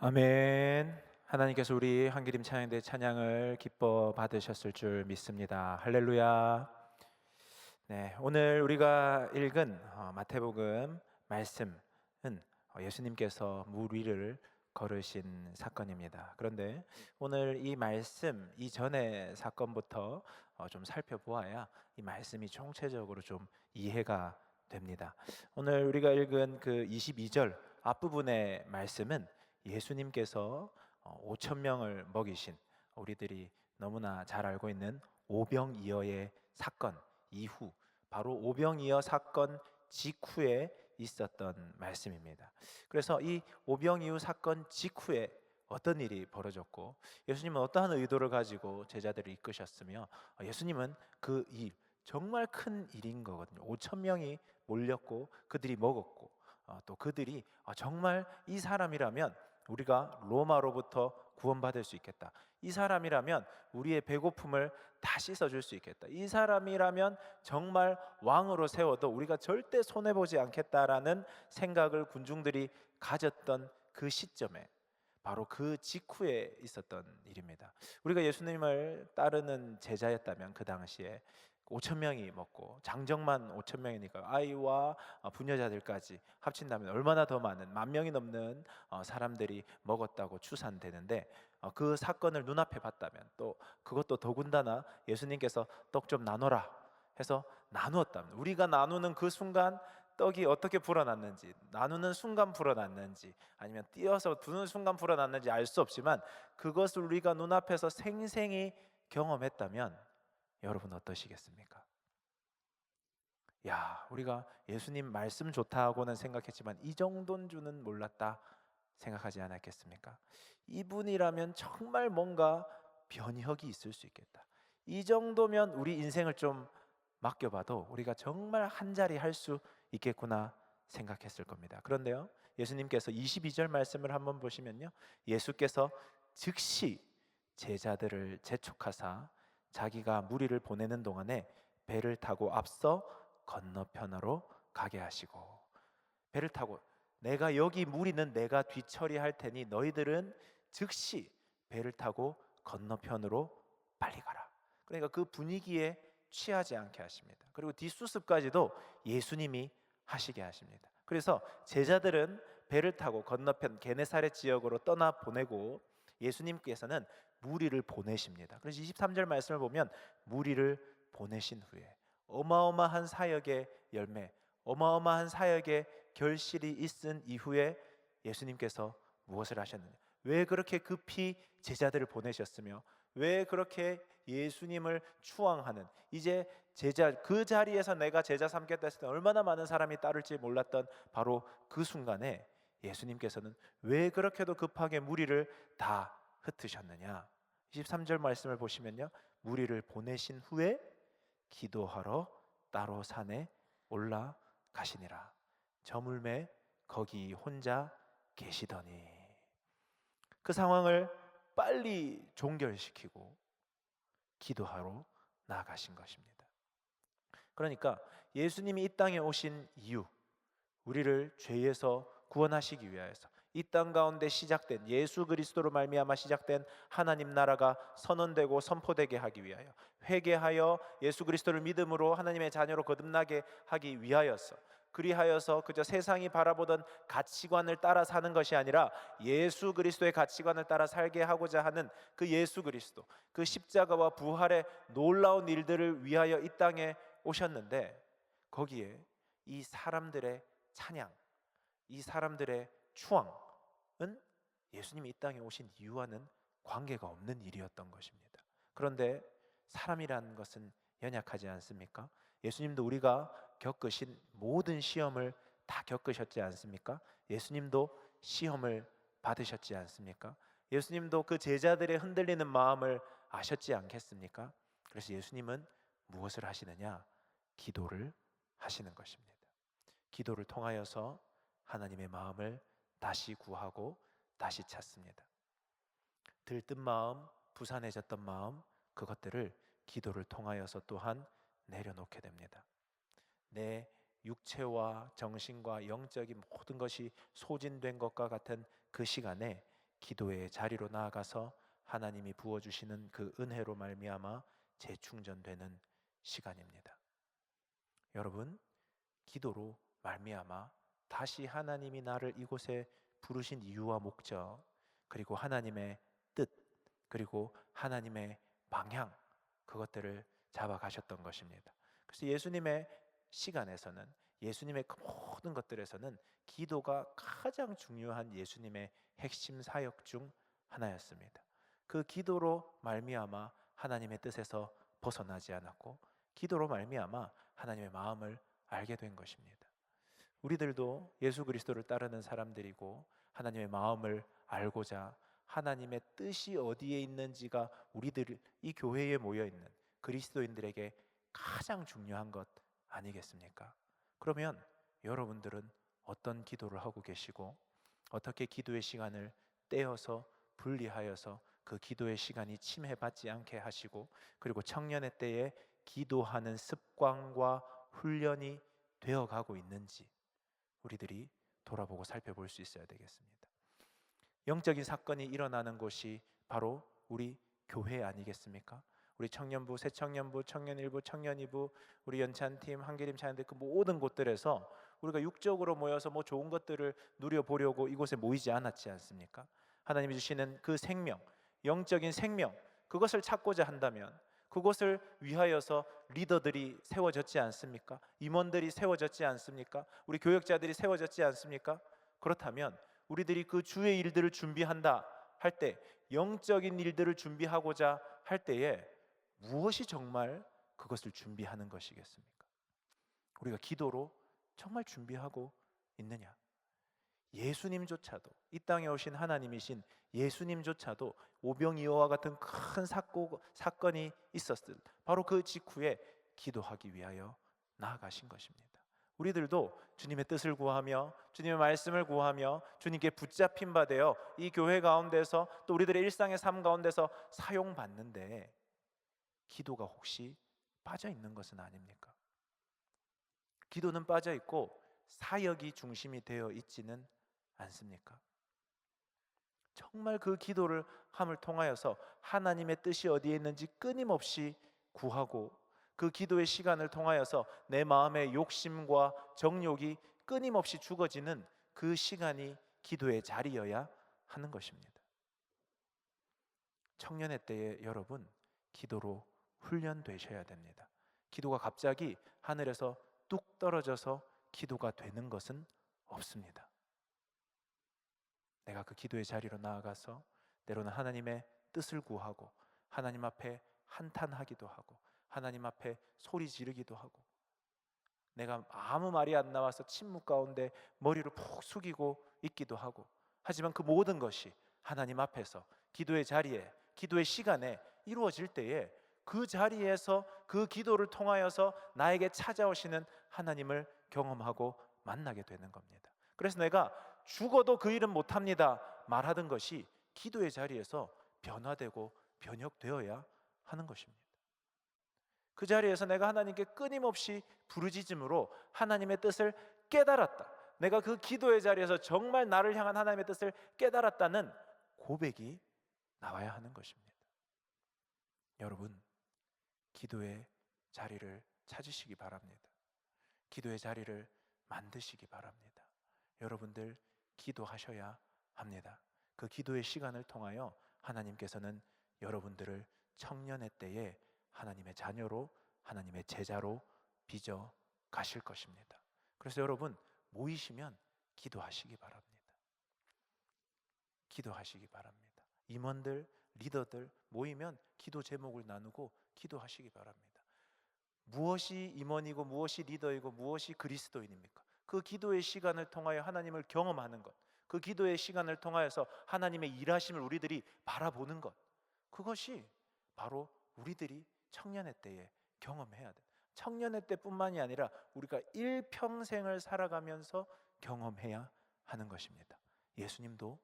아멘. 하나님께서 우리 한기림 찬양대 찬양을 기뻐 받으셨을 줄 믿습니다. 할렐루야. 네, 오늘 우리가 읽은 마태복음 말씀은 예수님께서 물 위를 걸으신 사건입니다. 그런데 오늘 이 말씀 이전의 사건부터 좀 살펴보아야 이 말씀이 총체적으로 좀 이해가 됩니다. 오늘 우리가 읽은 그 22절 앞부분의 말씀은 예수님께서 5천 명을 먹이신, 우리들이 너무나 잘 알고 있는 오병이어의 사건 이후, 바로 오병이어 사건 직후에 있었던 말씀입니다. 그래서 이 오병이어 사건 직후에 어떤 일이 벌어졌고, 예수님은 어떠한 의도를 가지고 제자들을 이끄셨으며, 예수님은 그 일, 정말 큰 일인 거거든요. 5천 명이 몰렸고 그들이 먹었고, 또 그들이 정말 이 사람이라면 우리가 로마로부터 구원받을 수 있겠다, 이 사람이라면 우리의 배고픔을 다 씻어줄 수 있겠다, 이 사람이라면 정말 왕으로 세워도 우리가 절대 손해보지 않겠다라는 생각을 군중들이 가졌던 그 시점에, 바로 그 직후에 있었던 일입니다. 우리가 예수님을 따르는 제자였다면 그 당시에 5천 명이 먹고, 장정만 5천 명이니까 아이와 부녀자들까지 합친다면 얼마나 더 많은 10,000명이 넘는 사람들이 먹었다고 추산되는데, 그 사건을 눈앞에 봤다면, 또 그것도 더군다나 예수님께서 떡 좀 나눠라 해서 나누었다면, 우리가 나누는 그 순간 떡이 어떻게 불어났는지, 나누는 순간 불어났는지, 아니면 띄어서 두는 순간 불어났는지 알 수 없지만 그것을 우리가 눈앞에서 생생히 경험했다면 여러분 어떠시겠습니까? 야, 우리가 예수님 말씀 좋다 하고는 생각했지만 이 정도인 줄은 몰랐다 생각하지 않았겠습니까? 이분이라면 정말 뭔가 변혁이 있을 수 있겠다, 이 정도면 우리 인생을 좀 맡겨봐도 우리가 정말 한 자리 할 수 있겠구나 생각했을 겁니다. 그런데요, 예수님께서 22절 말씀을 한번 보시면요, 예수께서 즉시 제자들을 재촉하사 자기가 무리를 보내는 동안에 배를 타고 앞서 건너편으로 가게 하시고, 배를 타고, 내가 여기 무리는 내가 뒤처리할 테니 너희들은 즉시 배를 타고 건너편으로 빨리 가라. 그러니까 그 분위기에 취하지 않게 하십니다. 그리고 뒷수습까지도 예수님이 하시게 하십니다. 그래서 제자들은 배를 타고 건너편 게네사렛 지역으로 떠나 보내고, 예수님께서는 무리를 보내십니다. 그래서 23절 말씀을 보면 무리를 보내신 후에 어마어마한 사역의 열매, 어마어마한 사역의 결실이 있은 이후에 예수님께서 무엇을 하셨느냐, 왜 그렇게 급히 제자들을 보내셨으며 왜 그렇게 예수님을 추앙하는, 이제 제자, 그 자리에서 내가 제자 삼겠다 했을 때 얼마나 많은 사람이 따를지 몰랐던 바로 그 순간에 예수님께서는 왜 그렇게도 급하게 무리를 다 흩으셨느냐, 23절 말씀을 보시면요, 무리를 보내신 후에 기도하러 따로 산에 올라가시니라. 저물매 거기 혼자 계시더니, 그 상황을 빨리 종결시키고 기도하러 나아가신 것입니다. 그러니까 예수님이 이 땅에 오신 이유, 우리를 죄에서 구원하시기 위하여서, 이 땅 가운데 시작된 예수 그리스도로 말미암아 시작된 하나님 나라가 선언되고 선포되게 하기 위하여, 회개하여 예수 그리스도를 믿음으로 하나님의 자녀로 거듭나게 하기 위하여서, 그리하여서 그저 세상이 바라보던 가치관을 따라 사는 것이 아니라 예수 그리스도의 가치관을 따라 살게 하고자 하는 그 예수 그리스도, 그 십자가와 부활의 놀라운 일들을 위하여 이 땅에 오셨는데, 거기에 이 사람들의 찬양, 이 사람들의 추앙은 예수님이 이 땅에 오신 이유와는 관계가 없는 일이었던 것입니다. 그런데 사람이라는 것은 연약하지 않습니까? 예수님도 우리가 겪으신 모든 시험을 다 겪으셨지 않습니까? 예수님도 시험을 받으셨지 않습니까? 예수님도 그 제자들의 흔들리는 마음을 아셨지 않겠습니까? 그래서 예수님은 무엇을 하시느냐? 기도를 하시는 것입니다. 기도를 통하여서 하나님의 마음을 다시 구하고 다시 찾습니다. 들뜬 마음, 부산해졌던 마음, 그것들을 기도를 통하여서 또한 내려놓게 됩니다. 내 육체와 정신과 영적인 모든 것이 소진된 것과 같은 그 시간에 기도의 자리로 나아가서 하나님이 부어주시는 그 은혜로 말미암아 재충전되는 시간입니다. 여러분, 기도로 말미암아 다시 하나님이 나를 이곳에 부르신 이유와 목적, 그리고 하나님의 뜻, 그리고 하나님의 방향, 그것들을 잡아가셨던 것입니다. 그래서 예수님의 시간에서는, 예수님의 그 모든 것들에서는 기도가 가장 중요한 예수님의 핵심 사역 중 하나였습니다. 그 기도로 말미암아 하나님의 뜻에서 벗어나지 않았고, 기도로 말미암아 하나님의 마음을 알게 된 것입니다. 우리들도 예수 그리스도를 따르는 사람들이고, 하나님의 마음을 알고자 하나님의 뜻이 어디에 있는지가 우리들 이 교회에 모여 있는 그리스도인들에게 가장 중요한 것 아니겠습니까? 그러면 여러분들은 어떤 기도를 하고 계시고, 어떻게 기도의 시간을 떼어서 분리하여서 그 기도의 시간이 침해받지 않게 하시고, 그리고 청년의 때에 기도하는 습관과 훈련이 되어가고 있는지 우리들이 돌아보고 살펴볼 수 있어야 되겠습니다. 영적인 사건이 일어나는 곳이 바로 우리 교회 아니겠습니까? 우리 청년부, 새청년부, 청년일부, 청년이부, 우리 연찬팀, 한계림 차연대 그 모든 곳들에서 우리가 육적으로 모여서 뭐 좋은 것들을 누려보려고 이곳에 모이지 않았지 않습니까? 하나님이 주시는 그 생명, 영적인 생명, 그것을 찾고자 한다면 그것을 위하여서 리더들이 세워졌지 않습니까? 임원들이 세워졌지 않습니까? 우리 교역자들이 세워졌지 않습니까? 그렇다면 우리들이 그 주의 일들을 준비한다 할 때, 영적인 일들을 준비하고자 할 때에 무엇이 정말 그것을 준비하는 것이겠습니까? 우리가 기도로 정말 준비하고 있느냐? 예수님조차도, 이 땅에 오신 하나님이신 예수님조차도 오병이어와 같은 큰 사건이 있었을 바로 그 직후에 기도하기 위하여 나아가신 것입니다. 우리들도 주님의 뜻을 구하며 주님의 말씀을 구하며 주님께 붙잡힌 바 되어 이 교회 가운데서 또 우리들의 일상의 삶 가운데서 사용받는데, 기도가 혹시 빠져 있는 것은 아닙니까? 기도는 빠져 있고 사역이 중심이 되어 있지는 않습니까? 정말 그 기도를 함을 통하여서 하나님의 뜻이 어디에 있는지 끊임없이 구하고, 그 기도의 시간을 통하여서 내 마음의 욕심과 정욕이 끊임없이 죽어지는 그 시간이 기도의 자리여야 하는 것입니다. 청년의 때에 여러분, 기도로 훈련되셔야 됩니다. 기도가 갑자기 하늘에서 뚝 떨어져서 기도가 되는 것은 없습니다. 내가 그 기도의 자리로 나아가서 때로는 하나님의 뜻을 구하고, 하나님 앞에 한탄하기도 하고, 하나님 앞에 소리 지르기도 하고, 내가 아무 말이 안 나와서 침묵 가운데 머리를 푹 숙이고 있기도 하고, 하지만 그 모든 것이 하나님 앞에서 기도의 자리에, 기도의 시간에 이루어질 때에 그 자리에서 그 기도를 통하여서 나에게 찾아오시는 하나님을 경험하고 만나게 되는 겁니다. 그래서 내가 죽어도 그 일은 못합니다 말하던 것이 기도의 자리에서 변화되고 변혁되어야 하는 것입니다. 그 자리에서 내가 하나님께 끊임없이 부르짖음으로 하나님의 뜻을 깨달았다, 내가 그 기도의 자리에서 정말 나를 향한 하나님의 뜻을 깨달았다는 고백이 나와야 하는 것입니다. 여러분, 기도의 자리를 찾으시기 바랍니다. 기도의 자리를 만드시기 바랍니다. 여러분들 기도하셔야 합니다. 그 기도의 시간을 통하여 하나님께서는 여러분들을 청년의 때에 하나님의 자녀로, 하나님의 제자로 빚어 가실 것입니다. 그래서 여러분 모이시면 기도하시기 바랍니다. 기도하시기 바랍니다. 임원들, 리더들 모이면 기도 제목을 나누고 기도하시기 바랍니다. 무엇이 임원이고 무엇이 리더이고 무엇이 그리스도인입니까? 그 기도의 시간을 통하여 하나님을 경험하는 것, 그 기도의 시간을 통하여서 하나님의 일하심을 우리들이 바라보는 것, 그것이 바로 우리들이 청년의 때에 경험해야 돼. 청년의 때뿐만이 아니라 우리가 일평생을 살아가면서 경험해야 하는 것입니다. 예수님도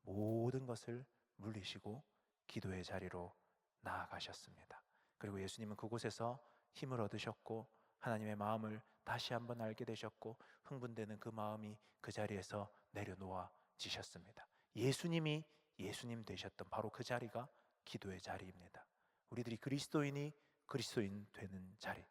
모든 것을 물리시고 기도의 자리로 나아가셨습니다. 그리고 예수님은 그곳에서 힘을 얻으셨고 하나님의 마음을 다시 한번 알게 되셨고 흥분되는 그 마음이 그 자리에서 내려놓아지셨습니다. 예수님이 예수님 되셨던 바로 그 자리가 기도의 자리입니다. 우리들이 그리스도인이 그리스도인 되는 자리,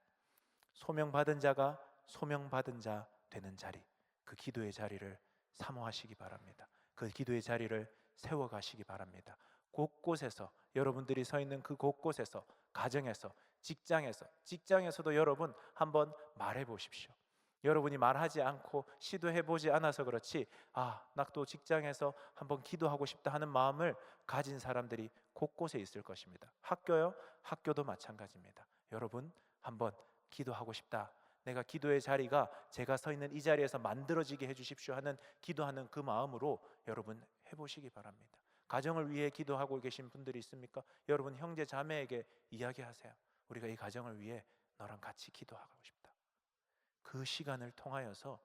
소명받은 자가 소명받은 자 되는 자리, 그 기도의 자리를 사모하시기 바랍니다. 그 기도의 자리를 세워가시기 바랍니다. 곳곳에서, 여러분들이 서 있는 그 곳곳에서, 가정에서, 직장에서도 여러분 한번 말해 보십시오. 여러분이 말하지 않고 시도해 보지 않아서 그렇지, 나 또 직장에서 한번 기도하고 싶다 하는 마음을 가진 사람들이 곳곳에 있을 것입니다. 학교요? 학교도 마찬가지입니다. 여러분 한번 기도하고 싶다, 내가 기도의 자리가 제가 서 있는 이 자리에서 만들어지게 해주십시오 하는 기도하는 그 마음으로 여러분 해보시기 바랍니다. 가정을 위해 기도하고 계신 분들이 있습니까? 여러분 형제 자매에게 이야기하세요. 우리가 이 가정을 위해 너랑 같이 기도하고 싶다. 그 시간을 통하여서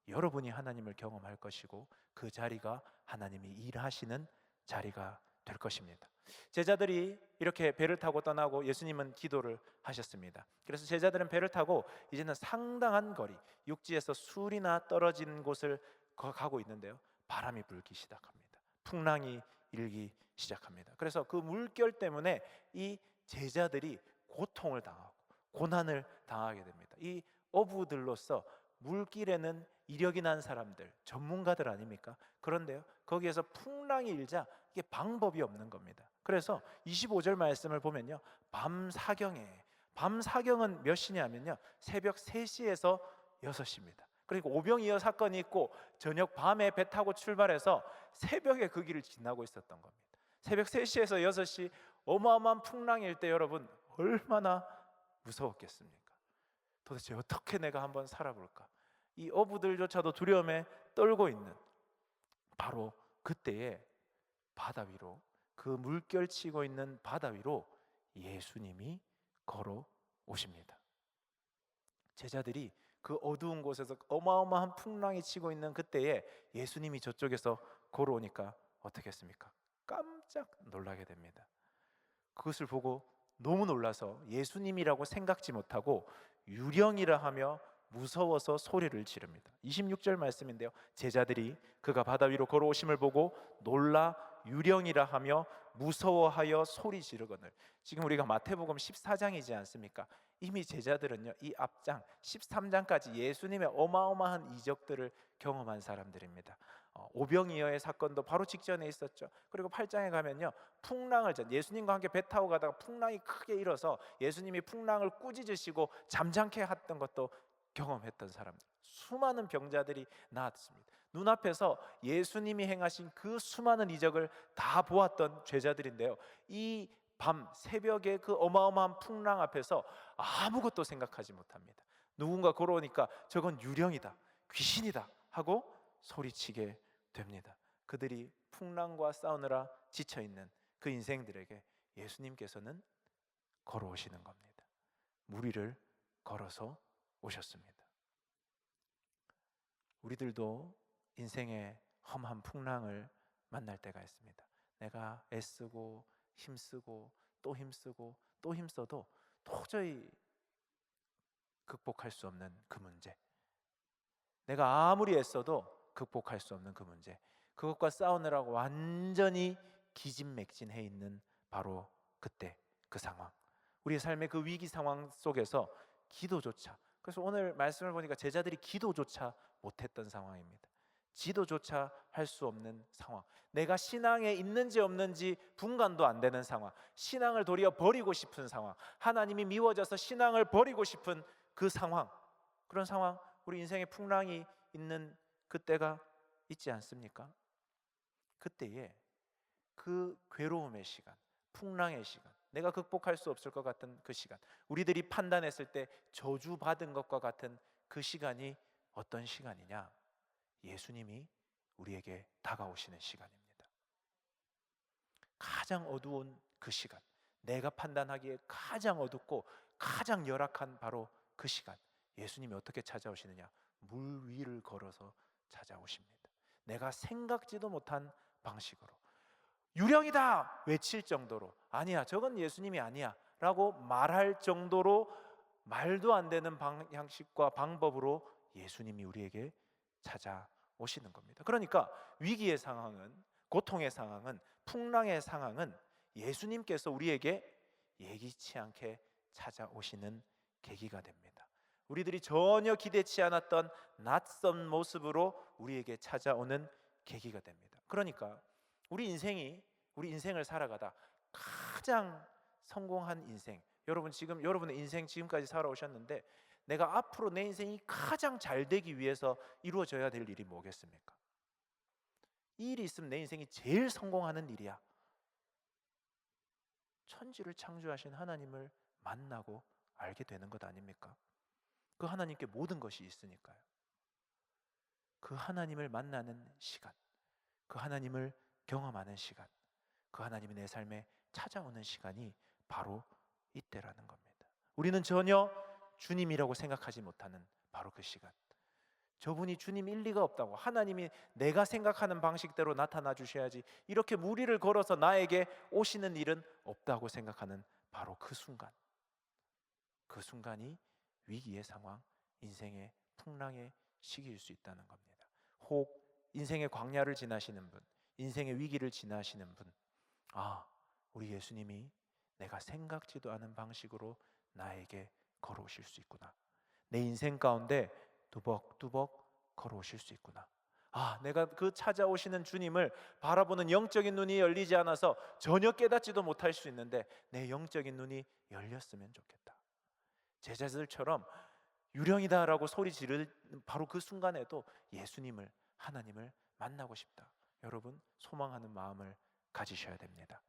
여러분이 하나님을 경험할 것이고, 그 자리가 하나님이 일하시는 자리가 될 것입니다. 제자들이 이렇게 배를 타고 떠나고 예수님은 기도를 하셨습니다. 그래서 제자들은 배를 타고 이제는 상당한 거리, 육지에서 술이나 떨어진 곳을 가고 있는데요, 바람이 불기 시작합니다. 풍랑이 일기 시작합니다. 그래서 그 물결 때문에 이 제자들이 고통을 당하고 고난을 당하게 됩니다. 이 어부들로서 물길에는 이력이 난 사람들, 전문가들 아닙니까? 그런데요, 거기에서 풍랑이 일자 이게 방법이 없는 겁니다. 그래서 25절 말씀을 보면요, 밤 사경은 몇 시냐면요, 새벽 3시에서 6시입니다. 그러니까 오병이어 사건이 있고 저녁 밤에 배 타고 출발해서 새벽에 그 길을 지나고 있었던 겁니다. 새벽 3시에서 6시, 어마어마한 풍랑일 때 여러분 얼마나 무서웠겠습니까? 도대체 어떻게 내가 한번 살아볼까? 이 어부들조차도 두려움에 떨고 있는 바로 그때에 바다 위로, 그 물결 치고 있는 바다 위로 예수님이 걸어 오십니다. 제자들이 그 어두운 곳에서 어마어마한 풍랑이 치고 있는 그때에 예수님이 저쪽에서 걸어오니까 어떻게 했습니까? 깜짝 놀라게 됩니다. 그것을 보고 너무 놀라서 예수님이라고 생각지 못하고 유령이라 하며 무서워서 소리를 지릅니다. 26절 말씀인데요, 제자들이 그가 바다 위로 걸어오심을 보고 놀라 유령이라 하며 무서워하여 소리 지르거늘. 지금 우리가 마태복음 14장이지 않습니까? 이미 제자들은요, 이 앞장 13장까지 예수님의 어마어마한 이적들을 경험한 사람들입니다. 오병이어의 사건도 바로 직전에 있었죠. 그리고 8장에 가면요, 풍랑을 예수님과 함께 배 타고 가다가 풍랑이 크게 일어서 예수님이 풍랑을 꾸짖으시고 잠잠케 했던 것도 경험했던 사람들, 수많은 병자들이 나았습니다. 눈앞에서 예수님이 행하신 그 수많은 이적을 다 보았던 제자들인데요, 이 밤 새벽에 그 어마어마한 풍랑 앞에서 아무것도 생각하지 못합니다. 누군가 걸어오니까 저건 유령이다, 귀신이다 하고 소리치게 됩니다. 그들이 풍랑과 싸우느라 지쳐있는 그 인생들에게 예수님께서는 걸어오시는 겁니다. 물 위를 걸어서 오셨습니다. 우리들도 인생의 험한 풍랑을 만날 때가 있습니다. 내가 애쓰고 힘쓰고 또 힘쓰고 또 힘써도 도저히 극복할 수 없는 그 문제, 내가 아무리 애써도 극복할 수 없는 그 문제, 그것과 싸우느라고 완전히 기진맥진해 있는 바로 그때 그 상황, 우리의 삶의 그 위기 상황 속에서 기도조차, 그래서 오늘 말씀을 보니까 제자들이 기도조차 못했던 상황입니다. 지도조차 할 수 없는 상황, 내가 신앙에 있는지 없는지 분간도 안 되는 상황, 신앙을 도리어 버리고 싶은 상황, 하나님이 미워져서 신앙을 버리고 싶은 그 상황, 그런 상황, 우리 인생에 풍랑이 있는 그때가 있지 않습니까? 그때에 그 괴로움의 시간, 풍랑의 시간, 내가 극복할 수 없을 것 같은 그 시간, 우리들이 판단했을 때 저주받은 것과 같은 그 시간이 어떤 시간이냐? 예수님이 우리에게 다가오시는 시간입니다. 가장 어두운 그 시간, 내가 판단하기에 가장 어둡고 가장 열악한 바로 그 시간, 예수님이 어떻게 찾아오시느냐? 물 위를 걸어서 찾아오십니다. 내가 생각지도 못한 방식으로, 유령이다 외칠 정도로, 아니야 저건 예수님이 아니야 라고 말할 정도로 말도 안 되는 방식과 방법으로 예수님이 우리에게 찾아오시는 겁니다. 그러니까 위기의 상황은 고통의 상황은, 풍랑의 상황은 예수님께서 우리에게 예기치 않게 찾아오시는 계기가 됩니다. 우리들이 전혀 기대치 않았던 낯선 모습으로 우리에게 찾아오는 계기가 됩니다. 그러니까 우리 인생을 살아가다 가장 성공한 인생, 여러분 지금 여러분의 인생 지금까지 살아오셨는데 내가 앞으로 내 인생이 가장 잘 되기 위해서 이루어져야 될 일이 뭐겠습니까? 이 일이 있으면 내 인생이 제일 성공하는 일이야. 천지를 창조하신 하나님을 만나고 알게 되는 것 아닙니까? 그 하나님께 모든 것이 있으니까요. 그 하나님을 만나는 시간, 그 하나님을 경험하는 시간, 그 하나님이 내 삶에 찾아오는 시간이 바로 이때라는 겁니다. 우리는 전혀 주님이라고 생각하지 못하는 바로 그 시간, 저분이 주님 일리가 없다고, 하나님이 내가 생각하는 방식대로 나타나 주셔야지 이렇게 무리를 걸어서 나에게 오시는 일은 없다고 생각하는 바로 그 순간, 그 순간이 위기의 상황, 인생의 풍랑의 시기일 수 있다는 겁니다. 혹 인생의 광야를 지나시는 분, 인생의 위기를 지나시는 분, 아, 우리 예수님이 내가 생각지도 않은 방식으로 나에게 걸어오실 수 있구나. 내 인생 가운데 두벅두벅 걸어오실 수 있구나. 아, 내가 그 찾아오시는 주님을 바라보는 영적인 눈이 열리지 않아서 전혀 깨닫지도 못할 수 있는데 내 영적인 눈이 열렸으면 좋겠다. 제자들처럼 유령이다라고 소리 지를 바로 그 순간에도 예수님을, 하나님을 만나고 싶다. 여러분, 소망하는 마음을 가지셔야 됩니다.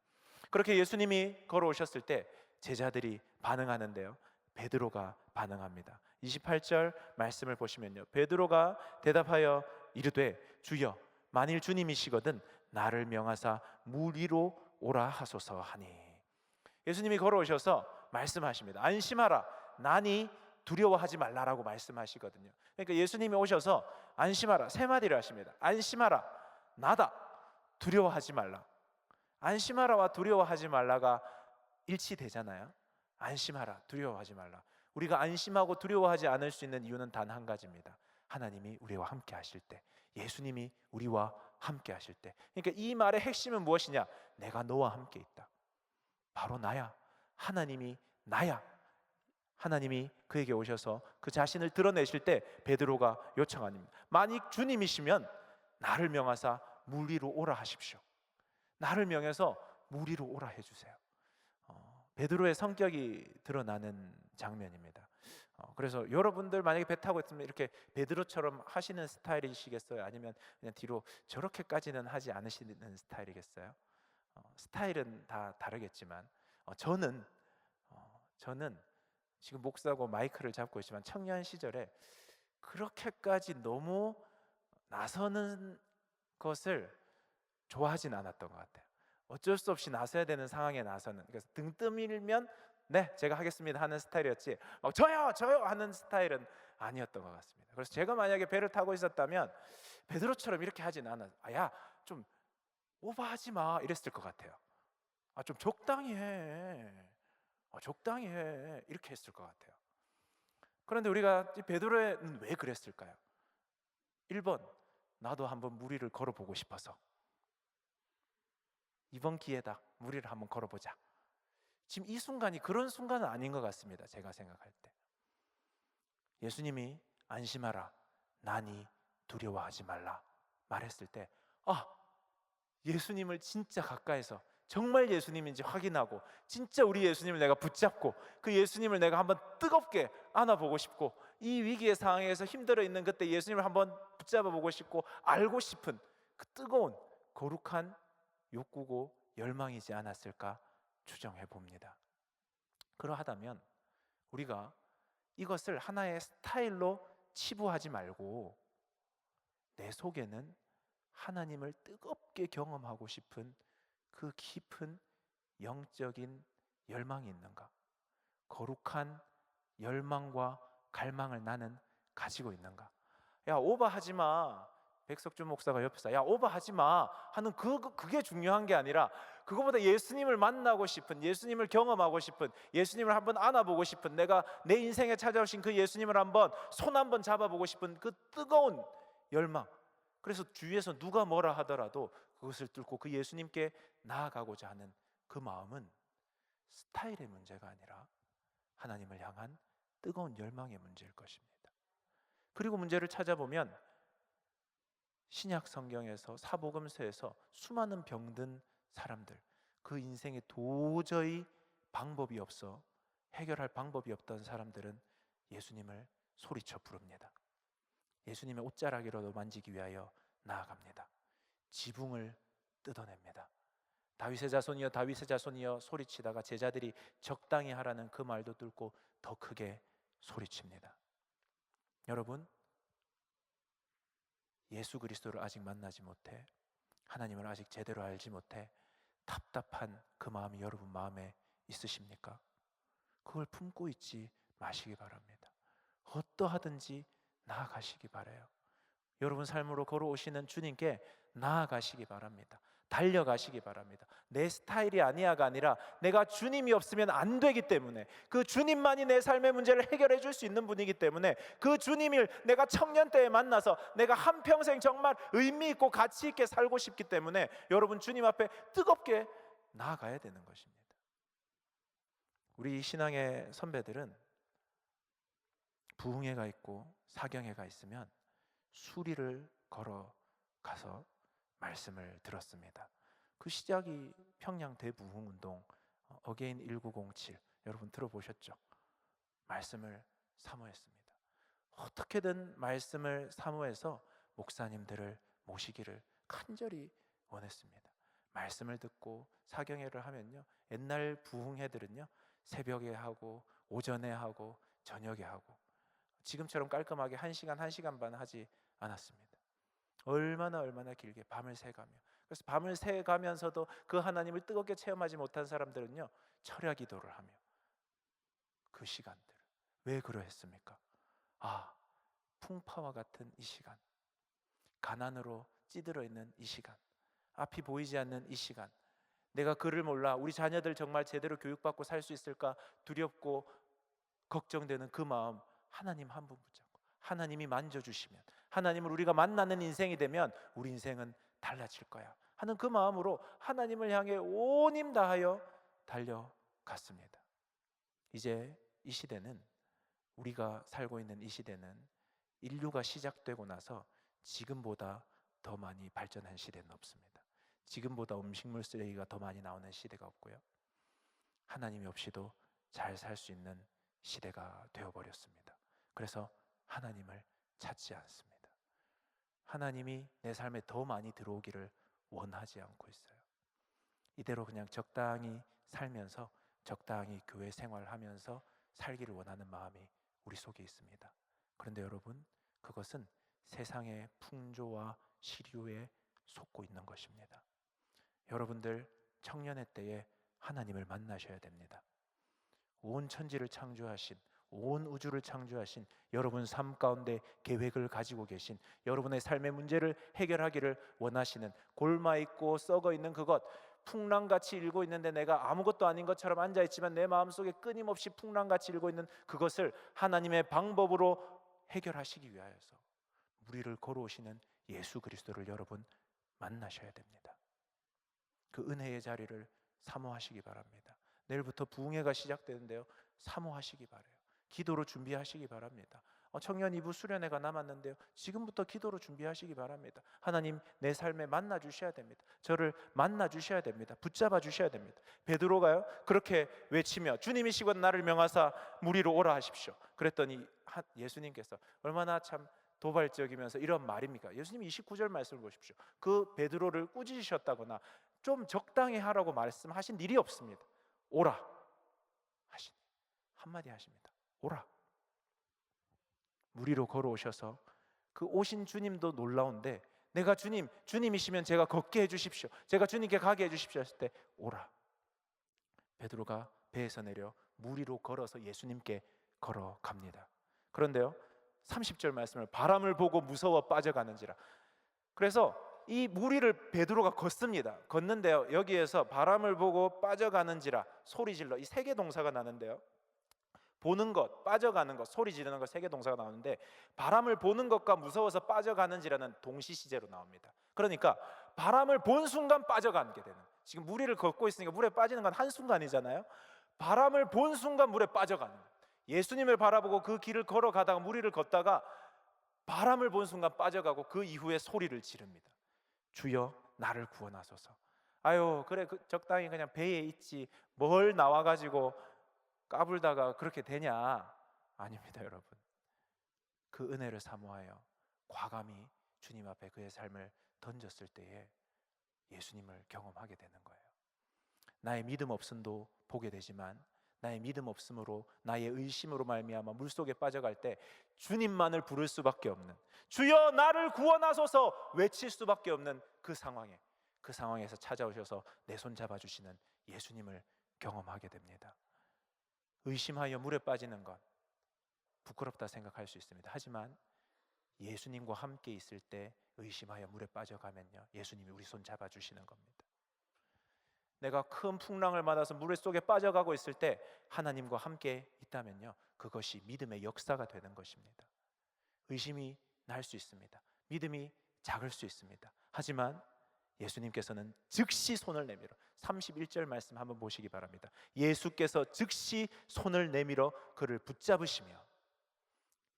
그렇게 예수님이 걸어오셨을 때 제자들이 반응하는데요, 베드로가 반응합니다. 28절 말씀을 보시면요, 베드로가 대답하여 이르되 주여, 만일 주님이시거든 나를 명하사 물 위로 오라 하소서 하니. 예수님이 걸어오셔서 말씀하십니다. 안심하라, 나니 두려워하지 말라라고 말씀하시거든요. 그러니까 예수님이 오셔서 안심하라, 세 마디를 하십니다. 안심하라, 나다, 두려워하지 말라. 안심하라와 두려워하지 말라가 일치되잖아요. 안심하라, 두려워하지 말라. 우리가 안심하고 두려워하지 않을 수 있는 이유는 단 한 가지입니다. 하나님이 우리와 함께 하실 때, 예수님이 우리와 함께 하실 때. 그러니까 이 말의 핵심은 무엇이냐? 내가 너와 함께 있다. 바로 나야. 하나님이 나야. 하나님이 그에게 오셔서 그 자신을 드러내실 때 베드로가 요청합니다. 만약 주님이시면 나를 명하사 물 위로 오라 하십시오. 나를 명해서 물 위로 오라 해주세요. 베드로의 성격이 드러나는 장면입니다. 그래서 여러분들 만약에 배 타고 있으면 이렇게 베드로처럼 하시는 스타일이시겠어요? 아니면 그냥 뒤로 저렇게까지는 하지 않으시는 스타일이겠어요? 스타일은 다 다르겠지만 저는 지금 목사고 마이크를 잡고 있지만 청년 시절에 그렇게까지 너무 나서는 것을 좋아하진 않았던 것 같아요. 어쩔 수 없이 나서야 되는 상황에 나서는, 그래서 등 떠밀면 네 제가 하겠습니다 하는 스타일이었지 막 저요 하는 스타일은 아니었던 것 같습니다. 그래서 제가 만약에 배를 타고 있었다면 베드로처럼 이렇게 하진 않았어요. 야, 좀 오버하지 마 이랬을 것 같아요. 좀 적당히 해, 적당히 해 이렇게 했을 것 같아요. 그런데 우리가 베드로는 왜 그랬을까요? 1번, 나도 한번 물 위를 걸어보고 싶어서. 이번 기회다, 물 위를 한번 걸어보자. 지금 이 순간이 그런 순간은 아닌 것 같습니다. 제가 생각할 때 예수님이 안심하라, 나니 두려워하지 말라 말했을 때 예수님을 진짜 가까이서 정말 예수님인지 확인하고 진짜 우리 예수님을 내가 붙잡고 그 예수님을 내가 한번 뜨겁게 안아보고 싶고 이 위기의 상황에서 힘들어 있는 그때 예수님을 한번 붙잡아보고 싶고 알고 싶은 그 뜨거운 거룩한 욕구고 열망이지 않았을까 추정해 봅니다. 그러하다면 우리가 이것을 하나의 스타일로 치부하지 말고 내 속에는 하나님을 뜨겁게 경험하고 싶은 그 깊은 영적인 열망이 있는가? 거룩한 열망과 갈망을 나는 가지고 있는가? 야, 오버하지 마. 백석준 목사가 옆에서 야, 오버하지 마 하는 그게 중요한 게 아니라 그거보다 예수님을 만나고 싶은, 예수님을 경험하고 싶은, 예수님을 한번 안아보고 싶은, 내가 내 인생에 찾아오신 그 예수님을 한번 손 한번 잡아보고 싶은 그 뜨거운 열망. 그래서 주위에서 누가 뭐라 하더라도 그것을 뚫고 그 예수님께 나아가고자 하는 그 마음은 스타일의 문제가 아니라 하나님을 향한 뜨거운 열망의 문제일 것입니다. 그리고 문제를 찾아보면 신약 성경에서 사복음서에서 수많은 병든 사람들, 그 인생에 도저히 방법이 없어 해결할 방법이 없던 사람들은 예수님을 소리쳐 부릅니다. 예수님의 옷자락이라도 만지기 위하여 나아갑니다. 지붕을 뜯어냅니다. 다윗의 자손이여 다윗의 자손이여 소리치다가 제자들이 적당히 하라는 그 말도 뚫고 더 크게 소리칩니다. 여러분, 예수 그리스도를 아직 만나지 못해, 하나님을 아직 제대로 알지 못해 답답한 그 마음이 여러분 마음에 있으십니까? 그걸 품고 있지 마시기 바랍니다. 어떠하든지 나아가시기 바라요. 여러분 삶으로 걸어오시는 주님께 나아가시기 바랍니다. 달려가시기 바랍니다. 내 스타일이 아니야가 아니라 내가 주님이 없으면 안 되기 때문에, 그 주님만이 내 삶의 문제를 해결해 줄 수 있는 분이기 때문에, 그 주님을 내가 청년 때에 만나서 내가 한평생 정말 의미 있고 가치 있게 살고 싶기 때문에 여러분 주님 앞에 뜨겁게 나아가야 되는 것입니다. 우리 신앙의 선배들은 부흥회가 있고 사경회가 있으면 수리를 걸어가서 말씀을 들었습니다. 그 시작이 평양 대부흥운동 어게인 1907, 여러분 들어보셨죠? 말씀을 사모했습니다. 어떻게든 말씀을 사모해서 목사님들을 모시기를 간절히 원했습니다. 말씀을 듣고 사경회를 하면요, 옛날 부흥회들은요 새벽에 하고 오전에 하고 저녁에 하고 지금처럼 깔끔하게 1시간, 1시간 반 하지 않았습니다. 얼마나 길게 밤을 새가며, 그래서 밤을 새가면서도 그 하나님을 뜨겁게 체험하지 못한 사람들은요 철야 기도를 하며 그 시간들, 왜 그러했습니까? 풍파와 같은 이 시간, 가난으로 찌들어 있는 이 시간, 앞이 보이지 않는 이 시간, 내가 그를 몰라 우리 자녀들 정말 제대로 교육받고 살 수 있을까 두렵고 걱정되는 그 마음, 하나님 한 분 붙잡고 하나님이 만져주시면, 하나님을 우리가 만나는 인생이 되면 우리 인생은 달라질 거야 하는 그 마음으로 하나님을 향해 온 힘 다하여 달려갔습니다. 이제 이 시대는, 우리가 살고 있는 이 시대는 인류가 시작되고 나서 지금보다 더 많이 발전한 시대는 없습니다. 지금보다 음식물 쓰레기가 더 많이 나오는 시대가 없고요, 하나님이 없이도 잘 살 수 있는 시대가 되어버렸습니다. 그래서 하나님을 찾지 않습니다. 하나님이 내 삶에 더 많이 들어오기를 원하지 않고 있어요. 이대로 그냥 적당히 살면서 적당히 교회 생활하면서 살기를 원하는 마음이 우리 속에 있습니다. 그런데 여러분, 그것은 세상의 풍조와 시류에 속고 있는 것입니다. 여러분들 청년의 때에 하나님을 만나셔야 됩니다. 온 천지를 창조하신, 온 우주를 창조하신 여러분 삶 가운데 계획을 가지고 계신, 여러분의 삶의 문제를 해결하기를 원하시는, 골마있고 썩어있는 그것, 풍랑같이 일고 있는데 내가 아무것도 아닌 것처럼 앉아있지만 내 마음속에 끊임없이 풍랑같이 일고 있는 그것을 하나님의 방법으로 해결하시기 위하여서 우리를 걸어오시는 예수 그리스도를 여러분 만나셔야 됩니다. 그 은혜의 자리를 사모하시기 바랍니다. 내일부터 부흥회가 시작되는데요, 사모하시기 바라요. 기도로 준비하시기 바랍니다. 청년 2부 수련회가 남았는데요, 지금부터 기도로 준비하시기 바랍니다. 하나님, 내 삶에 만나 주셔야 됩니다. 저를 만나 주셔야 됩니다. 붙잡아 주셔야 됩니다. 베드로가요 그렇게 외치며 주님이시고 나를 명하사 무리로 오라 하십시오. 그랬더니 예수님께서 얼마나 참 도발적이면서 이런 말입니까? 예수님 29절 말씀을 보십시오. 그 베드로를 꾸짖으셨다거나 좀 적당히 하라고 말씀하신 일이 없습니다. 오라 하신 한마디 하십니다. 오라. 무리로 걸어오셔서 그 오신 주님도 놀라운데, 내가 주님이시면 제가 걷게 해주십시오, 제가 주님께 가게 해주십시오 했을 때 오라. 베드로가 배에서 내려 무리로 걸어서 예수님께 걸어갑니다. 그런데요 30절 말씀을 바람을 보고 무서워 빠져가는지라. 그래서 이 무리를 베드로가 걷습니다. 걷는데요, 여기에서 바람을 보고 빠져가는지라, 소리질러, 이 세 개 동사가 나는데요, 보는 것, 빠져가는 것, 소리 지르는 것, 세 개 동사가 나오는데 바람을 보는 것과 무서워서 빠져가는지라는 동시 시제로 나옵니다. 그러니까 바람을 본 순간 빠져가게 되는, 지금 무리를 걷고 있으니까 물에 빠지는 건 한순간이잖아요. 바람을 본 순간 물에 빠져가는 거예요. 예수님을 바라보고 그 길을 걸어가다가 무리를 걷다가 바람을 본 순간 빠져가고 그 이후에 소리를 지릅니다. 주여 나를 구원하소서. 아유 그래 적당히 그냥 배에 있지 뭘 나와가지고 까불다가 그렇게 되냐. 아닙니다 여러분. 그 은혜를 사모하여 과감히 주님 앞에 그의 삶을 던졌을 때에 예수님을 경험하게 되는 거예요. 나의 믿음 없음도 보게 되지만 나의 믿음 없음으로 나의 의심으로 말미암아 물속에 빠져갈 때 주님만을 부를 수밖에 없는, 주여 나를 구원하소서 외칠 수밖에 없는 그 상황에서 찾아오셔서 내 손 잡아주시는 예수님을 경험하게 됩니다. 의심하여 물에 빠지는 것 부끄럽다 생각할 수 있습니다. 하지만 예수님과 함께 있을 때 의심하여 물에 빠져가면요 예수님이 우리 손 잡아주시는 겁니다. 내가 큰 풍랑을 맞아서 물 속에 빠져가고 있을 때 하나님과 함께 있다면요 그것이 믿음의 역사가 되는 것입니다. 의심이 날 수 있습니다. 믿음이 작을 수 있습니다. 하지만 예수님께서는 즉시 손을 내밀어 31절 말씀 한번 보시기 바랍니다. 예수께서 즉시 손을 내밀어 그를 붙잡으시며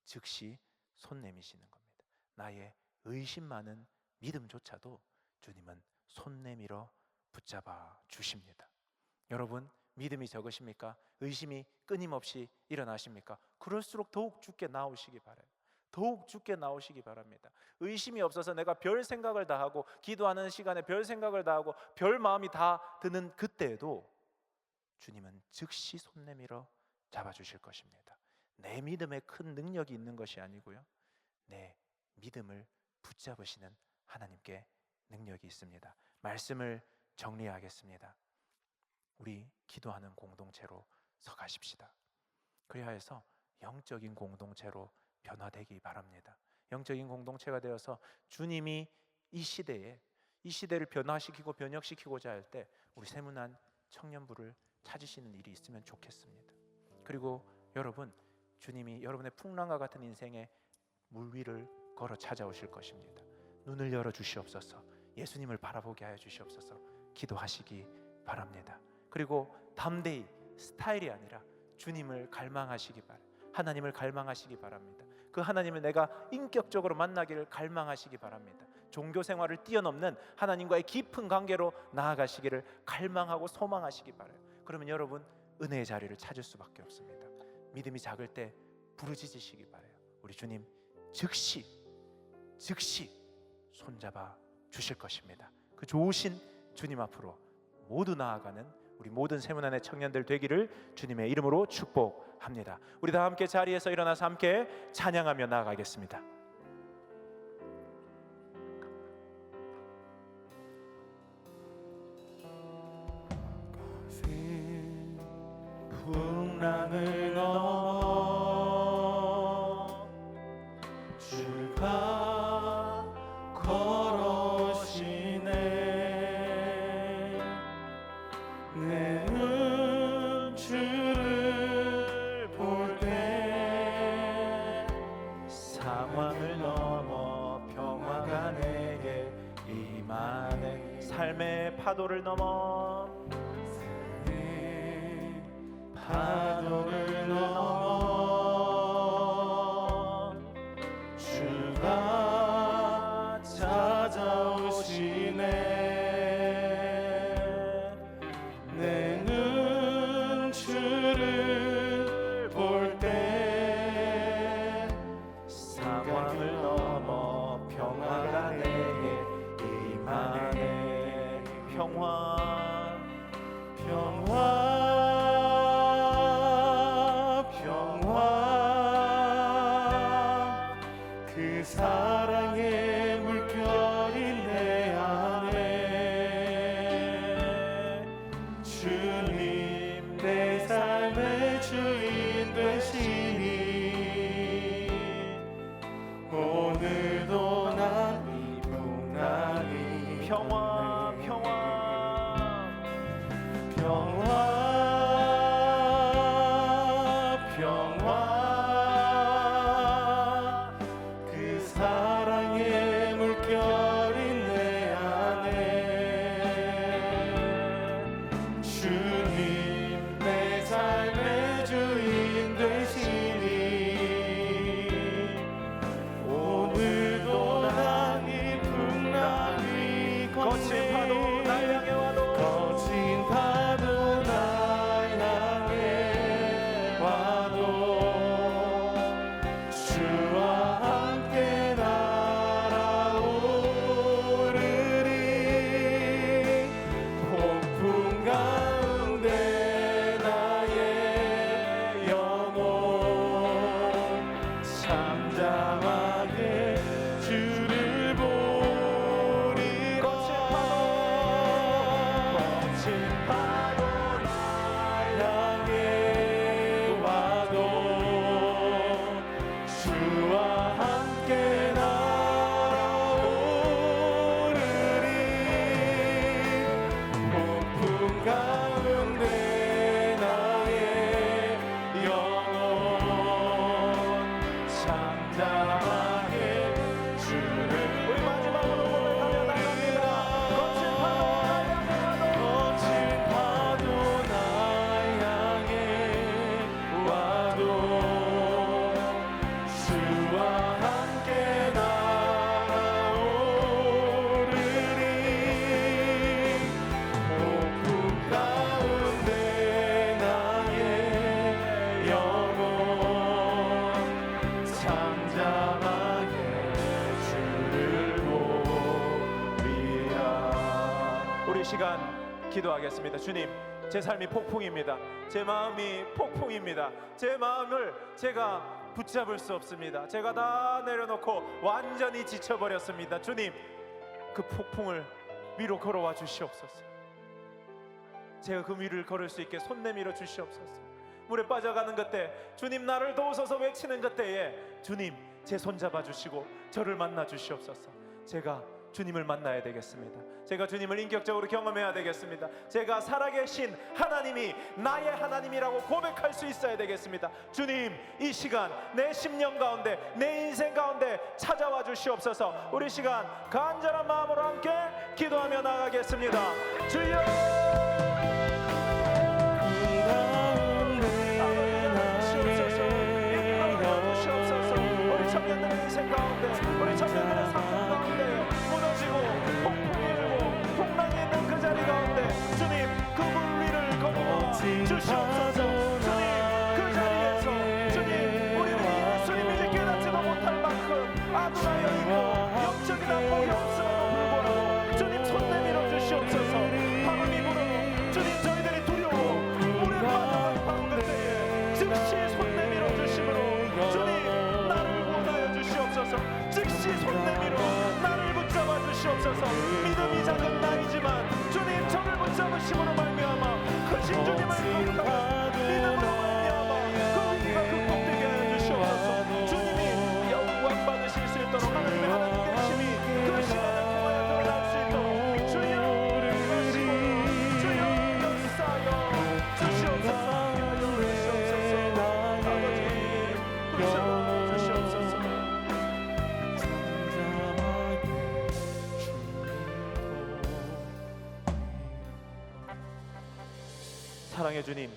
즉시 손 내미시는 겁니다. 나의 의심 많은 믿음조차도 주님은 손 내밀어 붙잡아 주십니다. 여러분 믿음이 적으십니까? 의심이 끊임없이 일어나십니까? 그럴수록 더욱 주께 나오시기 바라요. 더욱 주께 나오시기 바랍니다. 의심이 없어서 내가 별 생각을 다 하고 기도하는 시간에 별 생각을 다 하고 별 마음이 다 드는 그때에도 주님은 즉시 손 내밀어 잡아주실 것입니다. 내 믿음에 큰 능력이 있는 것이 아니고요 내 믿음을 붙잡으시는 하나님께 능력이 있습니다. 말씀을 정리하겠습니다. 우리 기도하는 공동체로 서가십시다. 그래야 해서 영적인 공동체로 변화되기 바랍니다. 영적인 공동체가 되어서 주님이 이 시대를 변화시키고 변혁시키고자 할 때 우리 세문안 청년부를 찾으시는 일이 있으면 좋겠습니다. 그리고 여러분 주님이 여러분의 풍랑과 같은 인생의 물 위를 걸어 찾아오실 것입니다. 눈을 열어 주시옵소서. 예수님을 바라보게 하여 주시옵소서. 기도하시기 바랍니다. 그리고 담대히 스타일이 아니라 주님을 갈망하시기 바랍니다. 하나님을 갈망하시기 바랍니다. 그 하나님을 내가 인격적으로 만나기를 갈망하시기 바랍니다. 종교 생활을 뛰어넘는 하나님과의 깊은 관계로 나아가시기를 갈망하고 소망하시기 바라요. 그러면 여러분 은혜의 자리를 찾을 수밖에 없습니다. 믿음이 작을 때 부르짖으시기 바라요. 우리 주님 즉시 손잡아 주실 것입니다. 그 좋으신 주님 앞으로 모두 나아가는 우리 모든 세문안의 청년들 되기를 주님의 이름으로 축복합니다. 우리 다 함께 자리에서 일어나서 함께 찬양하며 나아가겠습니다. 풍랑을 넘어 주가 걸어오시네. 내 눈주를 볼 때 상황을 넘어 평화가 내게 임하네. 삶의 파도를 넘어 파도를 넘어 주가 찾아오시네. 내 눈주를 볼 때 상황을 넘어 평화가 내게 임하네. 평화 시간 기도하겠습니다. 주님, 제 삶이 폭풍입니다. 제 마음이 폭풍입니다. 제 마음을 제가 붙잡을 수 없습니다. 제가 다 내려놓고 완전히 지쳐버렸습니다. 주님, 그 폭풍을 위로 걸어와 주시옵소서. 제가 그 위를 걸을 수 있게 손 내밀어 주시옵소서. 물에 빠져가는 그때 주님 나를 도우소서 외치는 그때에 주님 제 손 잡아 주시고 저를 만나 주시옵소서. 제가 주님을 만나야 되겠습니다. 제가 주님을 인격적으로 경험해야 되겠습니다. 제가 살아계신 하나님이 나의 하나님이라고 고백할 수 있어야 되겠습니다. 주님, 이 시간 내 심령 가운데, 내 인생 가운데 찾아와 주시옵소서. 우리 시간 간절한 마음으로 함께 기도하며 나가겠습니다. 주여, 청년들의 인생 가운데, 우리 청년들의 삶 가운데 무너지고 폭풍이 일고 풍랑이 있는 그 자리 가운데 주님 그 물 위를 걸어와 주시옵소서. 주님 그 자리에서 주님 우리는 예수님을 이제 깨닫지도 못할 만큼 아둔하여 있고 영적인 안목이 없음에도 불구하고 주님 손 내밀어 주시옵소서. 바람이 불어 주님 저희들이 두려워 물에 빠져가는 바로 그때에 즉시 손 내밀어 주심으로 주님 즉시 손 내밀어 나를 붙잡아 주시옵소서. 믿음이 작은 나이지만 주님 저를 붙잡으심으로 말미암아 크신 주님을 경험하는 믿음으로 말미암아 그 위기가 극복되게 하여 주시옵소서. 주님이 영광 받으실 수 있도록 하나님의 하나님 계심이 그 시간을 통하여 드러날 수 있도록 주여 이루시고 주여 역사하여 주시옵소서. 아버지 붙잡아 주시옵소서. 사랑의 주님,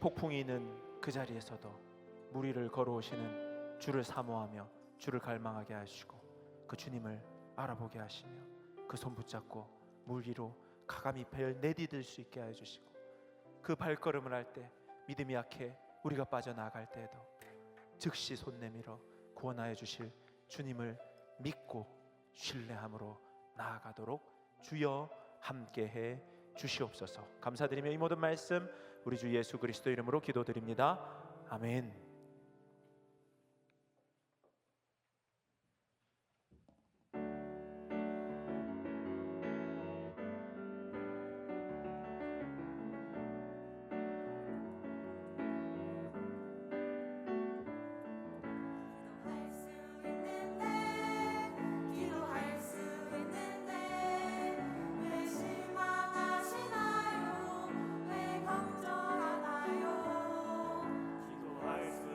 폭풍이 있는 그 자리에서도 물 위를 걸어오시는 주를 사모하며 주를 갈망하게 하시고 그 주님을 알아보게 하시며 그 손 붙잡고 물 위로 가감히 별 내디딜 수 있게 하여 주시고 그 발걸음을 할 때 믿음이 약해 우리가 빠져나갈 때에도 즉시 손 내밀어 구원하여 주실 주님을 믿고 신뢰함으로 나아가도록 주여 함께해 주시옵소서. 감사드리며 이 모든 말씀 우리 주 예수 그리스도 이름으로 기도드립니다. 아멘. 기도할 수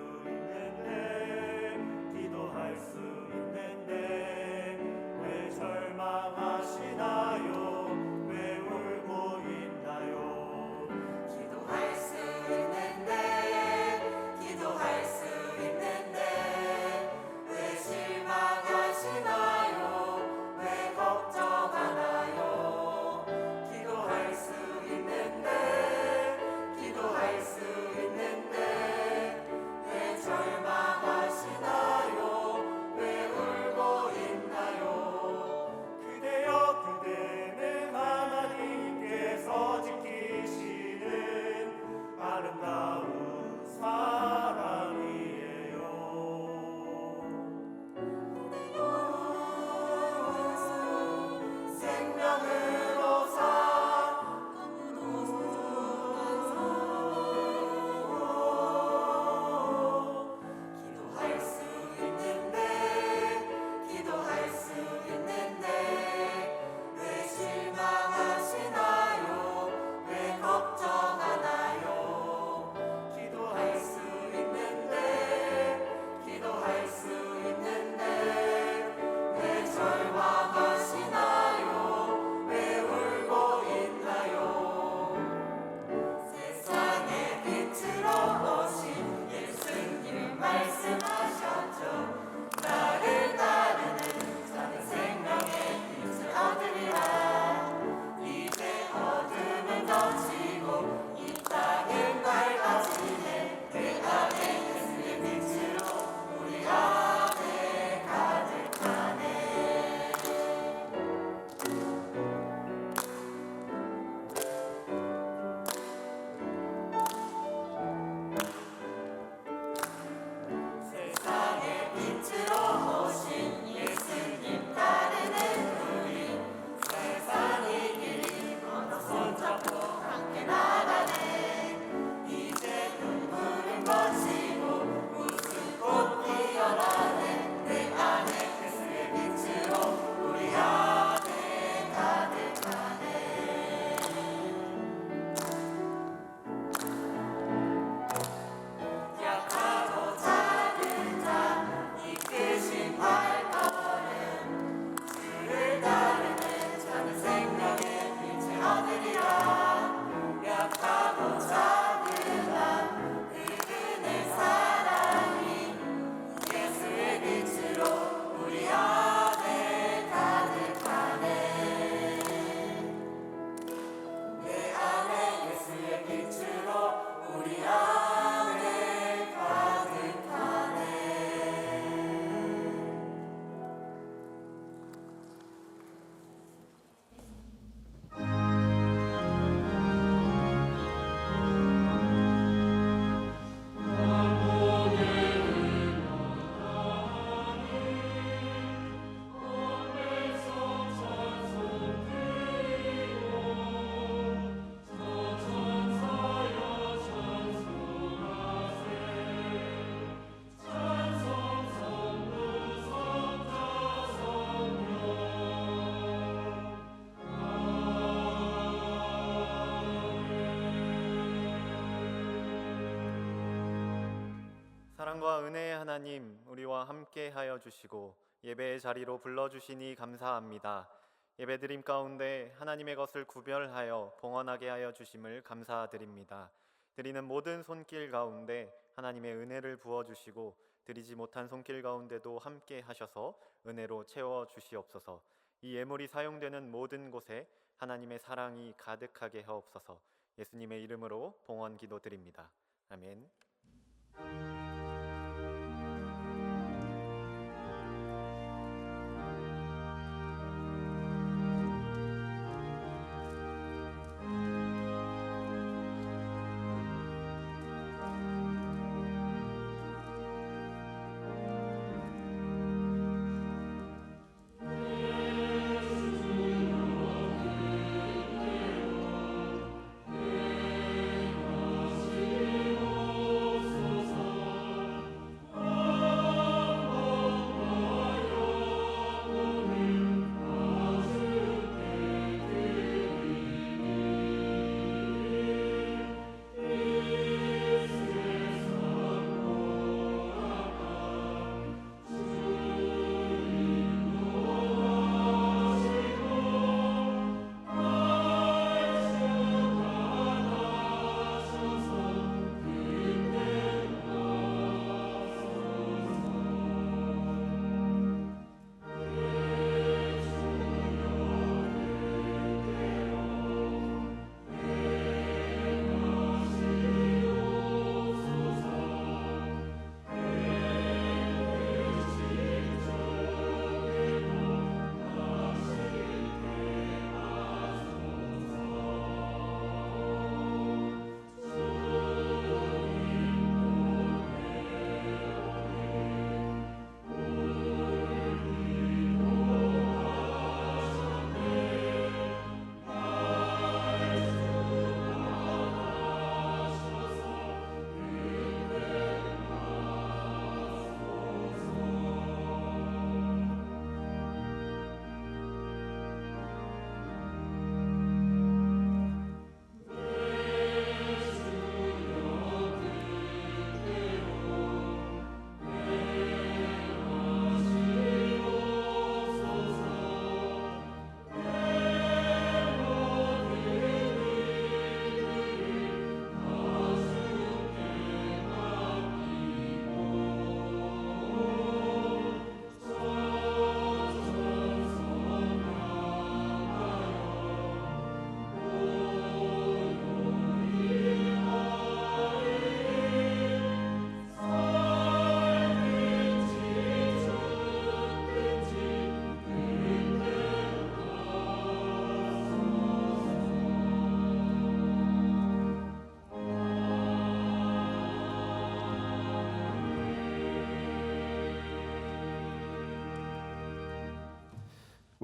사랑과 은혜의 하나님, 우리와 함께 하여 주시고 예배의 자리로 불러주시니 감사합니다. 예배드림 가운데 하나님의 것을 구별하여 봉헌하게 하여 주심을 감사드립니다. 드리는 모든 손길 가운데 하나님의 은혜를 부어주시고 드리지 못한 손길 가운데도 함께 하셔서 은혜로 채워 주시옵소서. 이 예물이 사용되는 모든 곳에 하나님의 사랑이 가득하게 하옵소서. 예수님의 이름으로 봉헌 기도드립니다. 아멘.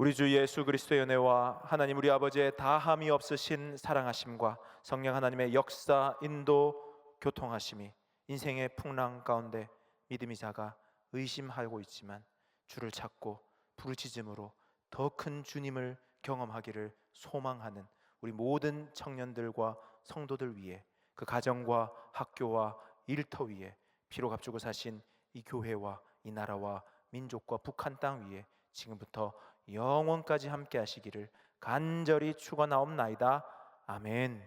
우리 주 예수 그리스도의 은혜와 하나님 우리 아버지의 다함이 없으신 사랑하심과 성령 하나님의 역사, 인도, 교통하심이 인생의 풍랑 가운데 믿음이 작아 의심하고 있지만 주를 찾고 부르짖음으로 더 큰 주님을 경험하기를 소망하는 우리 모든 청년들과 성도들 위해, 그 가정과 학교와 일터 위에 피로 값주고 사신 이 교회와 이 나라와 민족과 북한 땅 위에 지금부터 영원까지 함께 하시기를 간절히 축원하옵나이다. 아멘.